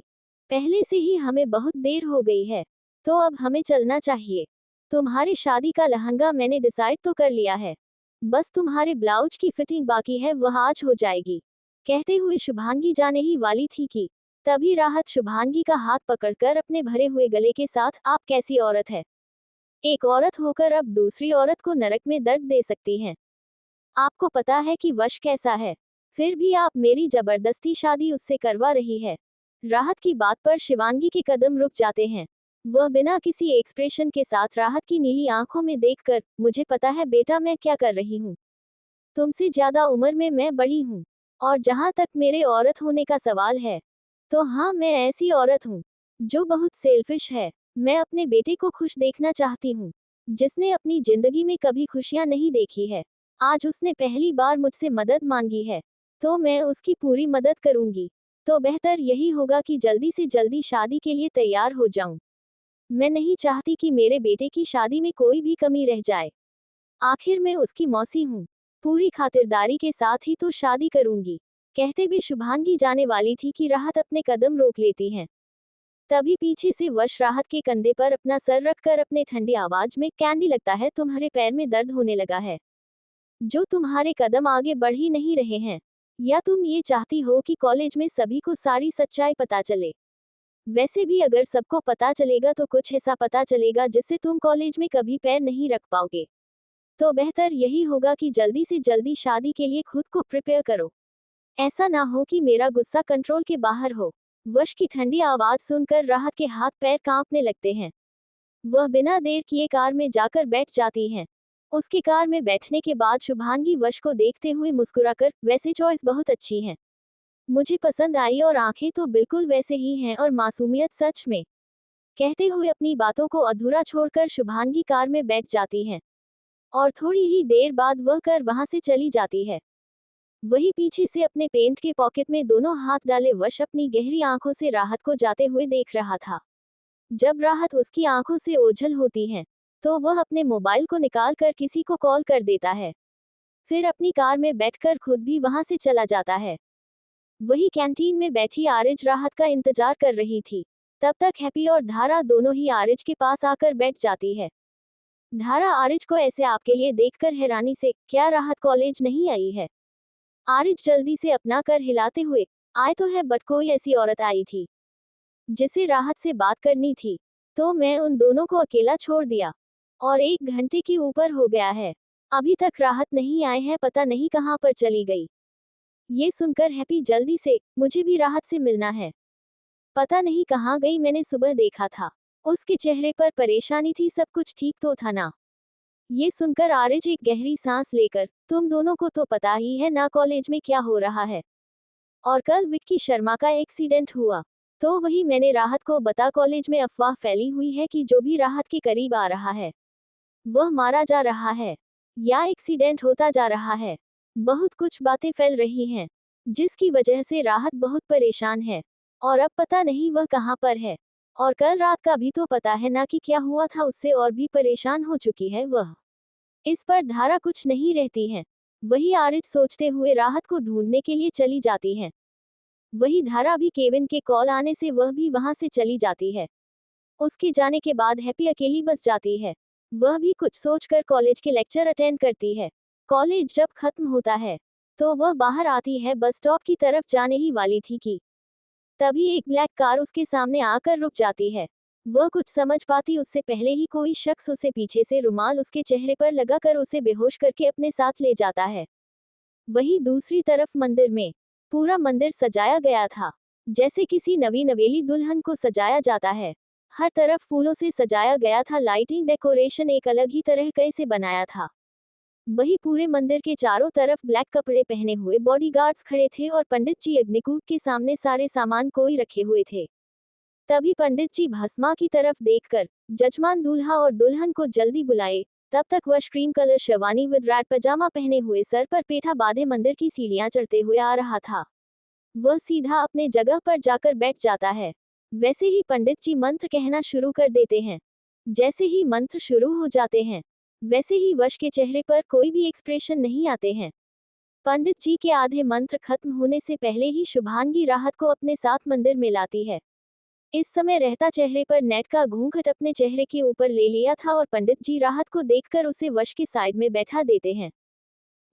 पहले से ही हमें बहुत देर हो गई है, तो अब हमें चलना चाहिए। तुम्हारे शादी का लहंगा मैंने डिसाइड तो कर लिया है, बस तुम्हारे ब्लाउज की फिटिंग बाकी है, वह आज हो जाएगी। कहते हुए शुभांगी जाने ही वाली थी कि तभी राहत शुभांगी का हाथ पकड़कर अपने भरे हुए गले के साथ, आप कैसी औरत है, एक औरत होकर अब दूसरी औरत को नरक में दर्द दे सकती हैं। आपको पता है कि वश कैसा है, फिर भी आप मेरी जबरदस्ती शादी उससे करवा रही है। राहत की बात पर शिवांगी के कदम रुक जाते हैं। वह बिना किसी एक्सप्रेशन के साथ राहत की नीली आंखों में देखकर, मुझे पता है बेटा मैं क्या कर रही हूँ, तुमसे ज्यादा उम्र में मैं बड़ी हूँ, और जहाँ तक मेरे औरत होने का सवाल है, तो हाँ मैं ऐसी औरत हूँ जो बहुत सेल्फिश है। मैं अपने बेटे को खुश देखना चाहती हूँ, जिसने अपनी जिंदगी में कभी खुशियाँ नहीं देखी है। आज उसने पहली बार मुझसे मदद मांगी है, तो मैं उसकी पूरी मदद करूंगी। तो बेहतर यही होगा कि जल्दी से जल्दी शादी के लिए तैयार हो जाऊं। मैं नहीं चाहती कि मेरे बेटे की शादी में कोई भी कमी रह जाए। आखिर मैं उसकी मौसी हूँ, पूरी खातिरदारी के साथ ही तो शादी करूंगी। कहते भी शुभांगी जाने वाली थी कि राहत अपने कदम रोक लेती हैं। तभी पीछे से वश राहत के कंधे पर अपना सर रखकर अपने ठंडी आवाज में, कैंडी लगता है तुम्हारे पैर में दर्द होने लगा है, जो तुम्हारे कदम आगे बढ़ ही नहीं रहे हैं, या तुम ये चाहती हो कि कॉलेज में सभी को सारी सच्चाई पता चले? वैसे भी अगर सबको पता चलेगा तो कुछ ऐसा पता चलेगा जिससे तुम कॉलेज में कभी पैर नहीं रख पाओगे। तो बेहतर यही होगा कि जल्दी से जल्दी शादी के लिए खुद को प्रिपेयर करो, ऐसा ना हो कि मेरा गुस्सा कंट्रोल के बाहर हो। वश की ठंडी आवाज सुनकर राहत के हाथ पैर कांपने लगते हैं। वह बिना देर किए कार में जाकर बैठ जाती हैं। उसकी कार में बैठने के बाद शुभांगी वश को देखते हुए मुस्कुराकर, वैसे चॉइस बहुत अच्छी है, मुझे पसंद आई, और आंखें तो बिल्कुल वैसे ही हैं, और मासूमियत सच में। कहते हुए अपनी बातों को अधूरा छोड़कर शुभांगी कार में बैठ जाती हैं। और थोड़ी ही देर बाद वह कर वहां से चली जाती है। वही पीछे से अपने पेंट के पॉकेट में दोनों हाथ डाले वश अपनी गहरी आंखों से राहत को जाते हुए देख रहा था। जब राहत उसकी आंखों से ओझल होती है, तो वह अपने मोबाइल को निकाल कर किसी को कॉल कर देता है। फिर अपनी कार में बैठकर खुद भी वहां से चला जाता है। वही कैंटीन में बैठी आरिज राहत का इंतजार कर रही थी। तब तक हैप्पी और धारा दोनों ही आरिज के पास आकर बैठ जाती है। धारा आरिज को ऐसे आपके लिए देखकर हैरानी से, क्या राहत कॉलेज नहीं आई है? आरिज जल्दी से अपना कर हिलाते हुए, आए तो है बट कोई ऐसी औरत आई थी जिसे राहत से बात करनी थी, तो मैं उन दोनों को अकेला छोड़ दिया। और 1 घंटे के ऊपर हो गया है, अभी तक राहत नहीं आए हैं, पता नहीं कहाँ पर चली गई। ये सुनकर हैप्पी जल्दी से, मुझे भी राहत से मिलना है, पता नहीं कहाँ गई, मैंने सुबह देखा था, उसके चेहरे पर परेशानी थी, सब कुछ ठीक तो था ना? ये सुनकर आरिज एक गहरी सांस लेकर, तुम दोनों को तो पता ही है ना कॉलेज में क्या हो रहा है, और कल विक्की शर्मा का एक्सीडेंट हुआ, तो वही मैंने राहत को बता, कॉलेज में अफवाह फैली हुई है कि जो भी राहत के करीब आ रहा है वह मारा जा रहा है या एक्सीडेंट होता जा रहा है। बहुत कुछ बातें फैल रही हैं, जिसकी वजह से राहत बहुत परेशान है, और अब पता नहीं वह कहाँ पर है, और कल रात का भी तो पता है ना कि क्या हुआ था, उससे और भी परेशान हो चुकी है वह। इस पर धारा कुछ नहीं रहती है। वही आरिज सोचते हुए राहत को ढूंढने के लिए चली जाती है। वही धारा भी केविन के कॉल आने से वह भी वहां से चली जाती है। उसके जाने के बाद हैप्पी अकेली बस जाती है। वह भी कुछ सोचकर कॉलेज के लेक्चर अटेंड करती है। कॉलेज जब खत्म होता है, तो वह बाहर आती है, बस स्टॉप की तरफ जाने ही वाली थी कि तभी एक ब्लैक कार उसके सामने आकर रुक जाती है। वह कुछ समझ पाती उससे पहले ही कोई शख्स उसे पीछे से रुमाल उसके चेहरे पर लगाकर उसे बेहोश करके अपने साथ ले जाता है। वहीं दूसरी तरफ मंदिर में पूरा मंदिर सजाया गया था, जैसे किसी नवी नवेली दुल्हन को सजाया जाता है। हर तरफ फूलों से सजाया गया था, लाइटिंग डेकोरेशन एक अलग ही तरह कैसे बनाया था। वही पूरे मंदिर के चारों तरफ ब्लैक कपड़े पहने हुए बॉडीगार्ड्स खड़े थे, और पंडित जी अग्निकूट के सामने सारे सामान कोई रखे हुए थे। तभी पंडित जी भस्मा की तरफ देखकर जजमान दूल्हा और दुल्हन को जल्दी बुलाए। तब तक वह cream colour sherwani with red pyjama पहने हुए, सर पर पेठा बांधे मंदिर की सीढ़ियां चढ़ते हुए आ रहा था। वह सीधा अपने जगह पर जाकर बैठ जाता है। वैसे ही पंडित जी मंत्र कहना शुरू कर देते हैं। जैसे ही मंत्र शुरू हो जाते हैं, वैसे ही वश के चेहरे पर कोई भी एक्सप्रेशन नहीं आते हैं। पंडित जी के आधे मंत्र खत्म होने से पहले ही शुभांगी राहत को अपने साथ मंदिर में लाती है। इस समय रहता चेहरे पर नेट का घूंघट अपने चेहरे के ऊपर ले लिया था, और पंडित जी राहत को देखकर उसे वश के साइड में बैठा देते हैं।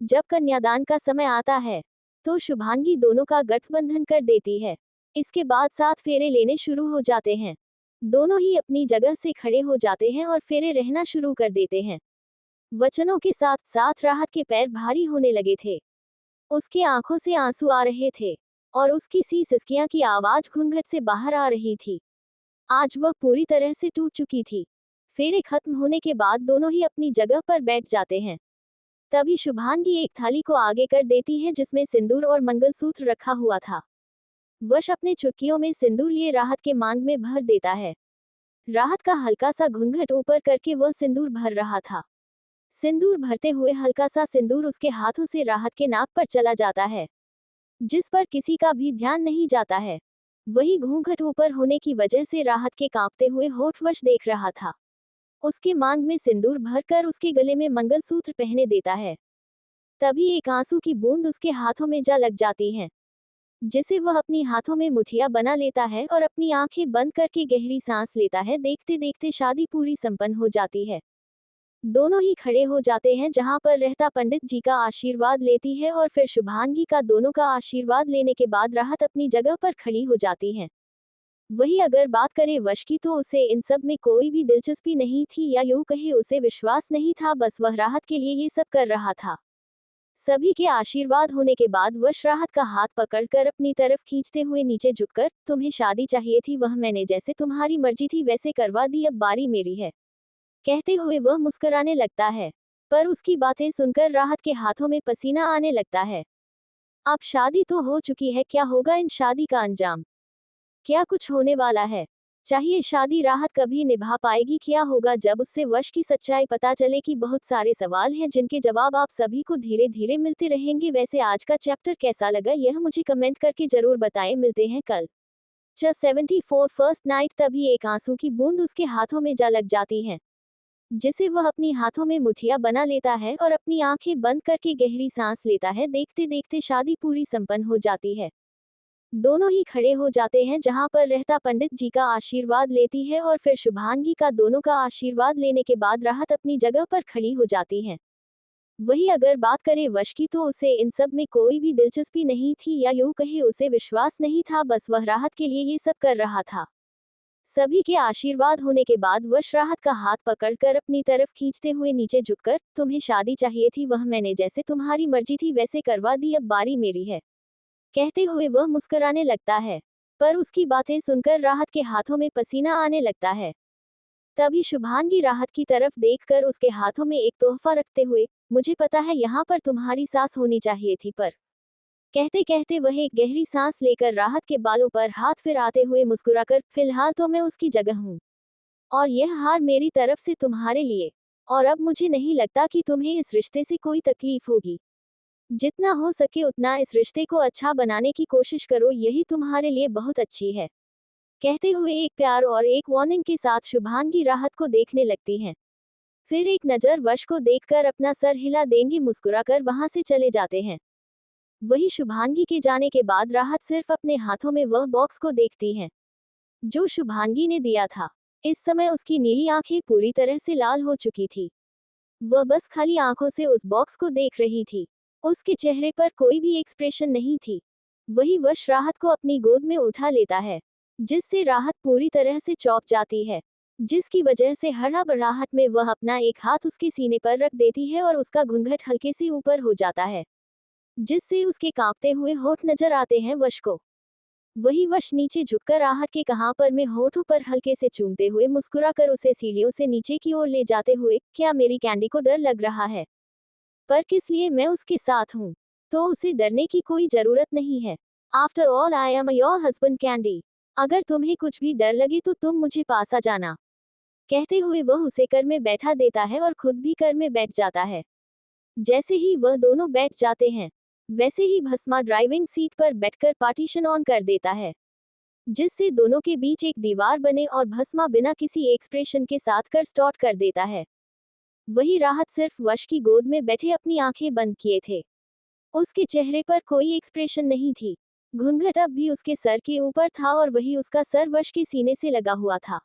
जब कन्यादान का समय आता है, तो शुभांगी दोनों का गठबंधन कर देती है। इसके बाद 7 फेरे लेने शुरू हो जाते हैं। दोनों ही अपनी जगह से खड़े हो जाते हैं और फेरे रहना शुरू कर देते हैं। वचनों के साथ साथ राहत के पैर भारी होने लगे थे। उसके आंखों से आंसू आ रहे थे, और उसकी सी सिसकियां की आवाज घूंघट से बाहर आ रही थी। आज वह पूरी तरह से टूट चुकी थी। फेरे खत्म होने के बाद दोनों ही अपनी जगह पर बैठ जाते हैं। तभी शुभांगी एक थाली को आगे कर देती है, जिसमें सिंदूर और मंगलसूत्र रखा हुआ था। वश अपने चुटकियों में सिंदूर लिए राहत के मांग में भर देता है। राहत का हल्का सा घूंघट ऊपर करके वह सिंदूर भर रहा था। सिंदूर भरते हुए हल्का सा सिंदूर उसके हाथों से राहत के नाक पर चला जाता है, जिस पर किसी का भी ध्यान नहीं जाता है। वही घूंघट ऊपर होने की वजह से राहत के कांपते हुए होठ वश देख रहा था। उसके मांग में सिंदूर भरकर उसके गले में मंगलसूत्र पहने देता है। तभी एक आंसू की बूंद उसके हाथों में जा लग जाती है, जिसे वह अपनी हाथों में मुठिया बना लेता है और अपनी आंखें बंद करके गहरी सांस लेता है। देखते देखते शादी पूरी संपन्न हो जाती है। दोनों ही खड़े हो जाते हैं, जहां पर रहता पंडित जी का आशीर्वाद लेती है, और फिर शुभांगी का दोनों का आशीर्वाद लेने के बाद राहत अपनी जगह पर खड़ी हो जाती है। वही अगर बात करें वश की, तो उसे इन सब में कोई भी दिलचस्पी नहीं थी, या यूं कहे उसे विश्वास नहीं था। बस वह राहत के लिए ये सब कर रहा था। सभी के आशीर्वाद होने के बाद वश राहत का हाथ पकड़कर अपनी तरफ खींचते हुए नीचे झुककर, तुम्हें शादी चाहिए थी, वह मैंने जैसे तुम्हारी मर्जी थी वैसे करवा दी, अब बारी मेरी है, कहते हुए वह मुस्कुराने लगता है। पर उसकी बातें सुनकर राहत के हाथों में पसीना आने लगता है। अब शादी तो हो चुकी है, क्या होगा इन शादी का अंजाम? क्या कुछ होने वाला है? चाहिए शादी राहत कभी निभा पाएगी? क्या होगा जब उससे वश की सच्चाई पता चले? कि बहुत सारे सवाल हैं जिनके जवाब आप सभी को धीरे धीरे मिलते रहेंगे। वैसे आज का चैप्टर कैसा लगा यह मुझे कमेंट करके जरूर बताएं। मिलते हैं कल। 74 फर्स्ट नाइट। तभी एक आंसू की बूंद उसके हाथों में जा लग जाती है, जिसे वह अपनी हाथों में मुठिया बना लेता है और अपनी आंखें बंद करके गहरी सांस लेता है। देखते देखते शादी पूरी संपन्न हो जाती है। दोनों ही खड़े हो जाते हैं जहां पर रहता पंडित जी का आशीर्वाद लेती है और फिर शुभांगी का। दोनों का आशीर्वाद लेने के बाद राहत अपनी जगह पर खड़ी हो जाती है। वही अगर बात करें वश की, तो उसे इन सब में कोई भी दिलचस्पी नहीं थी, या यूं कहे उसे विश्वास नहीं था। बस वह राहत के लिए ये सब कर रहा था। सभी के आशीर्वाद होने के बाद वश राहत का हाथ पकड़कर अपनी तरफ खींचते हुए नीचे झुककर, तुम्हें शादी चाहिए थी, वह मैंने जैसे तुम्हारी मर्जी थी वैसे करवा दी, अब बारी मेरी है, कहते हुए वह मुस्कुराने लगता है। पर उसकी बातें सुनकर राहत के हाथों में पसीना आने लगता है। तभी शुभांगी राहत की तरफ देखकर उसके हाथों में एक तोहफा रखते हुए, मुझे पता है यहाँ पर तुम्हारी सास होनी चाहिए थी, पर कहते कहते वह एक गहरी सांस लेकर राहत के बालों पर हाथ फिराते हुए मुस्कुराकर, फिलहाल तो मैं उसकी जगह हूँ, और यह हार मेरी तरफ से तुम्हारे लिए, और अब मुझे नहीं लगता कि तुम्हें इस रिश्ते से कोई तकलीफ होगी। जितना हो सके उतना इस रिश्ते को अच्छा बनाने की कोशिश करो, यही तुम्हारे लिए बहुत अच्छी है, कहते हुए एक प्यार और एक वार्निंग के साथ शुभांगी राहत को देखने लगती हैं। फिर एक नजर वश को देखकर अपना सर हिला देंगी मुस्कुराकर वहां से चले जाते हैं। वही शुभांगी के जाने के बाद राहत सिर्फ अपने हाथों में वह बॉक्स को देखती है जो शुभांगी ने दिया था। इस समय उसकी नीली आंखें पूरी तरह से लाल हो चुकी थी। वह बस खाली आंखों से उस बॉक्स को देख रही थी। उसके चेहरे पर कोई भी एक्सप्रेशन नहीं थी। वही वश राहत को अपनी गोद में उठा लेता है, जिससे राहत पूरी तरह से चौंक जाती है, जिसकी वजह से हड़बड़ाहट में वह अपना एक हाथ उसके सीने पर रख देती है और उसका घूंघट हल्के से ऊपर हो जाता है, जिससे उसके कांपते हुए होठ नजर आते हैं वश को। वही वश नीचे झुककर राहत के कहाँ पर में होठों पर हल्के से चूमते हुए मुस्कुराकर उसे सीढ़ियों से नीचे की ओर ले जाते हुए, क्या मेरी कैंडी को डर लग रहा है? पर किस लिए? मैं उसके साथ हूँ, तो उसे डरने की कोई जरूरत नहीं है। After all I am your husband candy. अगर तुम्हें कुछ भी डर लगे तो तुम मुझे पास आ जाना, कहते हुए वह उसे कर में बैठा देता है और खुद भी कर में बैठ जाता है। जैसे ही वह दोनों बैठ जाते हैं, वैसे ही भस्मा ड्राइविंग सीट पर बैठकर पार्टीशन ऑन कर देता है, जिससे दोनों के बीच एक दीवार बने और भस्मा बिना किसी एक्सप्रेशन के साथ कर स्टार्ट कर देता है। वही राहत सिर्फ वश की गोद में बैठे अपनी आंखें बंद किए थे। उसके चेहरे पर कोई एक्सप्रेशन नहीं थी। घूंघट अब भी उसके सर के ऊपर था और वही उसका सर वश के सीने से लगा हुआ था।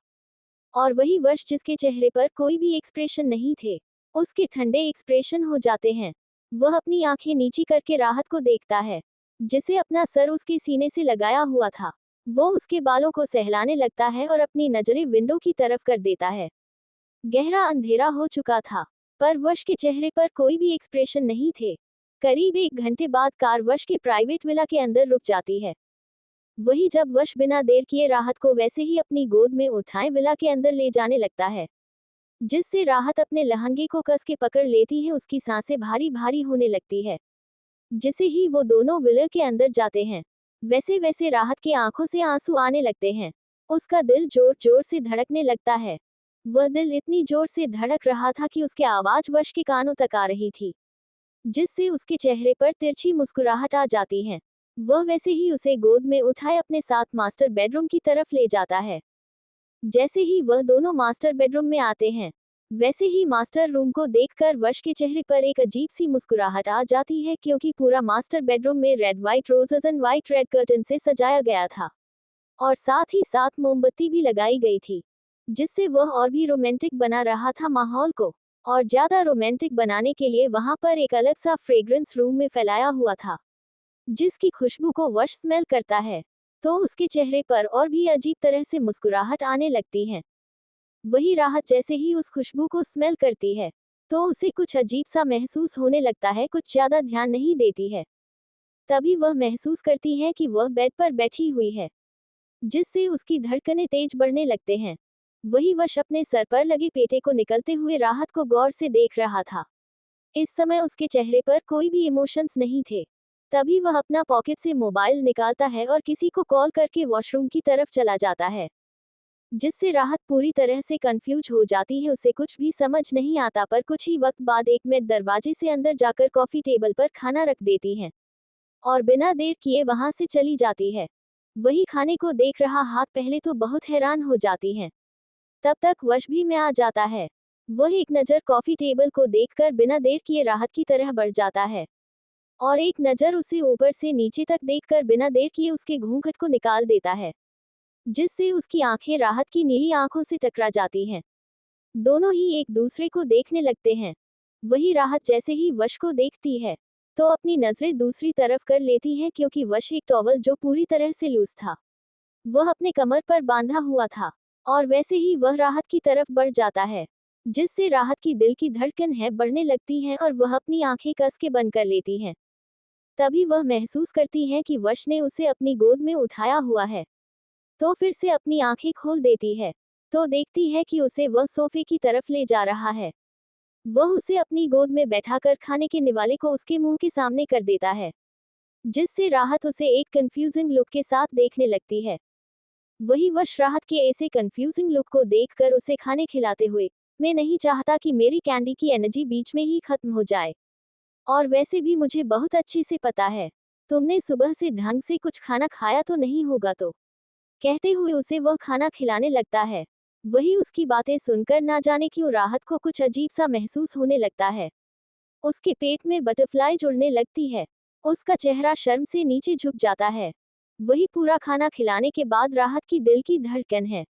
और वही वश जिसके चेहरे पर कोई भी एक्सप्रेशन नहीं थे, उसके ठंडे एक्सप्रेशन हो जाते हैं। वह अपनी आंखें नीची करके राहत को देखता है, जिसे अपना सर उसके सीने से लगाया हुआ था। वो उसके बालों को सहलाने लगता है और अपनी नजरें विंडो की तरफ कर देता है। गहरा अंधेरा हो चुका था, पर वश के चेहरे पर कोई भी एक्सप्रेशन नहीं थे। करीब 1 घंटे बाद कार वश के प्राइवेट विला के अंदर रुक जाती है। वही जब वश बिना देर किए राहत को वैसे ही अपनी गोद में उठाए विला के अंदर ले जाने लगता है, जिससे राहत अपने लहंगे को कस के पकड़ लेती है। उसकी सांसें भारी भारी होने लगती है। जैसे ही वो दोनों विला के अंदर जाते हैं, वैसे वैसे राहत की आंखों से आंसू आने लगते हैं। उसका दिल जोर जोर से धड़कने लगता है। वह दिल इतनी जोर से धड़क रहा था कि उसकी आवाज वश के कानों तक आ रही थी, जिससे उसके चेहरे पर तिरछी मुस्कुराहट आ जाती है। वह वैसे ही उसे गोद में उठाए अपने साथ मास्टर बेडरूम की तरफ ले जाता है। जैसे ही वह दोनों मास्टर बेडरूम में आते हैं, वैसे ही मास्टर रूम को देखकर वश के चेहरे पर एक अजीब सी मुस्कुराहट आ जाती है, क्योंकि पूरा मास्टर बेडरूम में red white roses and white red curtain से सजाया गया था, और साथ ही साथ मोमबत्ती भी लगाई गई थी, जिससे वह और भी रोमांटिक बना रहा था माहौल को। और ज्यादा रोमांटिक बनाने के लिए वहां पर एक अलग सा फ्रेग्रेंस रूम में फैलाया हुआ था, जिसकी खुशबू को वश स्मेल करता है, तो उसके चेहरे पर और भी अजीब तरह से मुस्कुराहट आने लगती है। वही राहत जैसे ही उस खुशबू को स्मेल करती है, तो उसे कुछ अजीब सा महसूस होने लगता है। कुछ ज्यादा ध्यान नहीं देती है, तभी वह महसूस करती है कि वह बेड पर बैठी हुई है, जिससे उसकी धड़कनें तेज बढ़ने लगते हैं। वही वश अपने सर पर लगे पेटे को निकलते हुए राहत को गौर से देख रहा था। इस समय उसके चेहरे पर कोई भी इमोशंस नहीं थे। तभी वह अपना पॉकेट से मोबाइल निकालता है और किसी को कॉल करके वॉशरूम की तरफ चला जाता है। जिससे राहत पूरी तरह से कंफ्यूज हो जाती है, उसे कुछ भी समझ नहीं आता। पर कुछ ही वक्त बाद एक मेड दरवाजे से अंदर जाकर कॉफी टेबल पर खाना रख देती है और बिना देर किए वहां से चली जाती है। वही खाने को देख रहा हाथ पहले तो बहुत हैरान हो जाती है, तब तक वश भी में आ जाता है। वह एक नज़र कॉफी टेबल को देखकर बिना देर किए राहत की तरह बढ़ जाता है और एक नज़र उसे ऊपर से नीचे तक देखकर बिना देर किए उसके घूंघट को निकाल देता है, जिससे उसकी आंखें राहत की नीली आंखों से टकरा जाती हैं। दोनों ही एक दूसरे को देखने लगते हैं। वही राहत जैसे ही वश को देखती है तो अपनी नजरें दूसरी तरफ कर लेती है, क्योंकि वश एक टॉवल जो पूरी तरह से लूज था वह अपने कमर पर बांधा हुआ था और वैसे ही वह राहत की तरफ बढ़ जाता है, जिससे राहत की दिल की धड़कन है बढ़ने लगती है और वह अपनी आंखें कस के बंद कर लेती है। तभी वह महसूस करती है कि वश ने उसे अपनी गोद में उठाया हुआ है। तो फिर से अपनी आंखें खोल देती है तो देखती है कि उसे वह सोफे की तरफ ले जा रहा है। वह उसे अपनी गोद में बैठाकर खाने के निवाले को उसके मुंह के सामने कर देता है, जिससे राहत उसे एक कंफ्यूजिंग लुक के साथ देखने लगती है। वही वश राहत के ऐसे कंफ्यूजिंग लुक को देखकर उसे खाने खिलाते हुए, मैं नहीं चाहता कि मेरी कैंडी की एनर्जी बीच में ही खत्म हो जाए, और वैसे भी मुझे बहुत अच्छे से पता है तुमने सुबह से ढंग से कुछ खाना खाया तो नहीं होगा, तो कहते हुए उसे वह खाना खिलाने लगता है। वही उसकी बातें सुनकर ना जाने क्यों राहत को कुछ अजीब सा महसूस होने लगता है। उसके पेट में बटरफ्लाई जुड़ने लगती है। उसका चेहरा शर्म से नीचे झुक जाता है। वही पूरा खाना खिलाने के बाद राहत की दिल की धड़कन है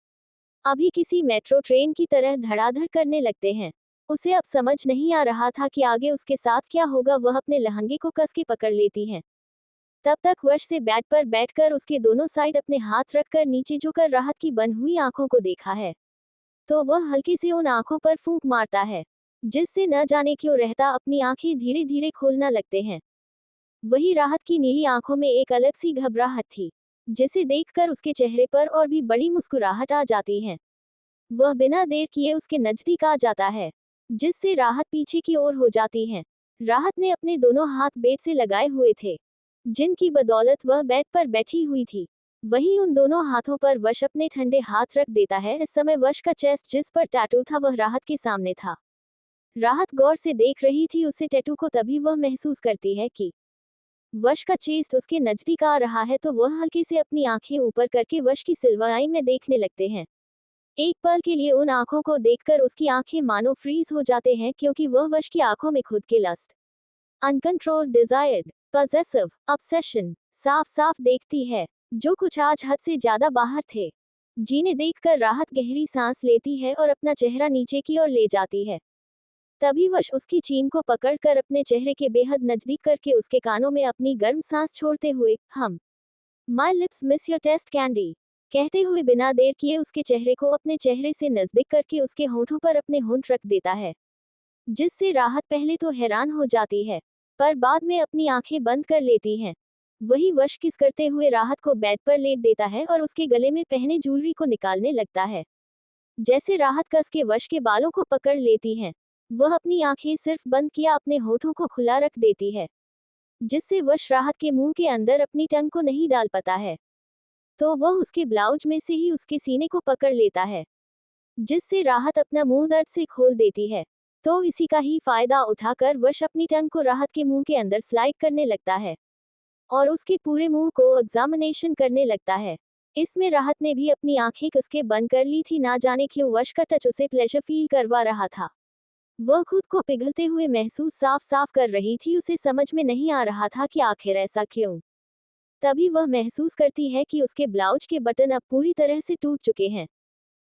अभी किसी मेट्रो ट्रेन की तरह धड़ाधड़ करने लगते हैं। उसे अब समझ नहीं आ रहा था कि आगे उसके साथ क्या होगा। वह अपने लहंगे को कस के पकड़ लेती है। तब तक वश से बेड पर बैठकर उसके दोनों साइड अपने हाथ रखकर नीचे झुककर राहत की बंद हुई आंखों को देखा है, तो वह हल्के से उन आंखों पर फूंक मारता है, जिससे न जाने क्यों रहता अपनी आंखें धीरे धीरे खोलना लगते हैं। वही राहत की नीली आंखों में एक अलग सी घबराहट थी, जिसे देखकर उसके चेहरे पर और भी बड़ी मुस्कुराहट आ जाती है। वह बिना देर किए उसके नजदीक आ जाता है, जिससे राहत पीछे की ओर हो जाती है। राहत ने अपने दोनों हाथ बेड से लगाए हुए थे, जिनकी बदौलत वह बेड पर बैठी हुई थी। वहीं उन दोनों हाथों पर वश अपने ठंडे हाथ रख देता है। इस समय वश का चेस्ट जिस पर टैटू था वह राहत के सामने था। राहत गौर से देख रही थी उसे टैटू को, तभी वह महसूस करती है कि वश का चेस्ट उसके नजदीक आ रहा है, तो वह हल्के से अपनी आंखें ऊपर करके वश की सिल्वर आई में देखने लगते हैं। एक पल के लिए उन आंखों को देखकर उसकी आंखें मानो फ्रीज हो जाते हैं, क्योंकि वह वश की आंखों में खुद के lust, uncontrolled desired, possessive, obsession साफ साफ देखती है, जो कुछ आज हद से ज्यादा बाहर थे। जीने देखकर राहत गहरी सांस लेती है और अपना चेहरा नीचे की ओर ले जाती है। तभी वश उसकी चीन को पकड़कर अपने चेहरे के बेहद नजदीक करके उसके कानों में अपनी गर्म सांस छोड़ते हुए, हम my lips miss your taste candy कहते हुए बिना देर किए उसके चेहरे को अपने चेहरे से नजदीक करके उसके होंठों पर अपने होंठ रख देता है, जिससे राहत पहले तो हैरान हो जाती है, पर बाद में अपनी आंखें बंद कर लेती हैं। वही वश किस करते हुए राहत को बेड पर लेट देता है और उसके गले में पहने ज्वेलरी को निकालने लगता है। जैसे राहत कस के वश के बालों को पकड़ लेती है, वह अपनी आंखें सिर्फ बंद किया अपने होठों को खुला रख देती है, जिससे वश राहत के मुंह के अंदर अपनी टंग को नहीं डाल पाता है, तो वह उसके ब्लाउज में से ही उसके सीने को पकड़ लेता है, जिससे राहत अपना मुंह दर्द से खोल देती है। तो इसी का ही फायदा उठाकर वश अपनी टंग को राहत के मुंह के अंदर स्लाइड करने लगता है और उसके पूरे मुंह को एग्जामिनेशन करने लगता है। इसमें राहत ने भी अपनी आंखें कसके बंद कर ली थी, ना जाने क्यों वश का टच उसे प्लेजर फील करवा रहा था। वह खुद को पिघलते हुए महसूस साफ साफ कर रही थी। उसे समझ में नहीं आ रहा था कि आखिर ऐसा क्यों। तभी वह महसूस करती है कि उसके ब्लाउज के बटन अब पूरी तरह से टूट चुके हैं,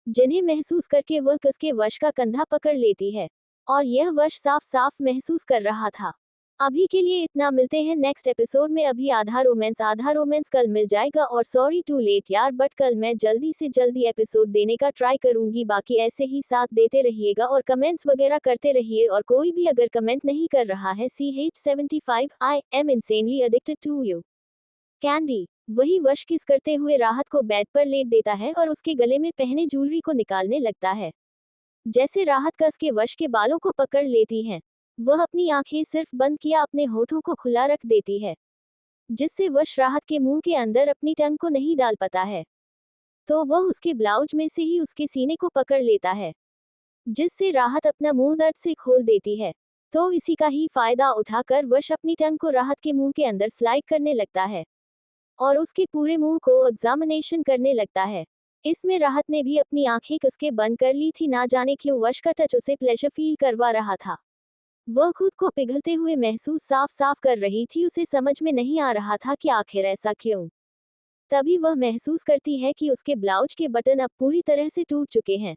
जिन्हें महसूस करके वह कस के वश का कंधा पकड़ लेती है और यह वश साफ साफ महसूस कर रहा था। अभी के लिए इतना, मिलते हैं नेक्स्ट एपिसोड में। अभी आधा रोमांस कल मिल जाएगा, और सॉरी टू लेट यार, बट कल मैं जल्दी से जल्दी एपिसोड देने का ट्राई करूंगी। बाकी ऐसे ही साथ देते रहिएगा और कमेंट्स वगैरह करते रहिए, और कोई भी अगर कमेंट नहीं कर रहा है, CH75 I am insanely addicted to you candy. वही वश किस करते हुए राहत को बेड पर लेट देता है और उसके गले में पहने ज्वेलरी को निकालने लगता है। जैसे राहत कस के वश के बालों को पकड़ लेती हैं, वह अपनी आंखें सिर्फ बंद किया अपने होठों को खुला रख देती है, जिससे वश राहत के मुंह के अंदर अपनी टंग को नहीं डाल पाता है। तो वह उसके ब्लाउज में से ही उसके सीने को पकड़ लेता है, जिससे राहत अपना मुंह दर्द से खोल देती है। तो इसी का ही फायदा उठाकर वश अपनी टंग को राहत के मुंह के अंदर स्लाइड करने लगता है और उसके पूरे मुंह को एग्जामिनेशन करने लगता है। इसमें राहत ने भी अपनी आंखें कसके बंद कर ली थी, ना जाने क्यों वश का टच उसे प्लेजर फील करवा रहा था। वह खुद को पिघलते हुए महसूस साफ साफ कर रही थी, उसे समझ में नहीं आ रहा था कि आखिर ऐसा क्यों। तभी वह महसूस करती है कि उसके ब्लाउज के बटन अब पूरी तरह से टूट चुके हैं,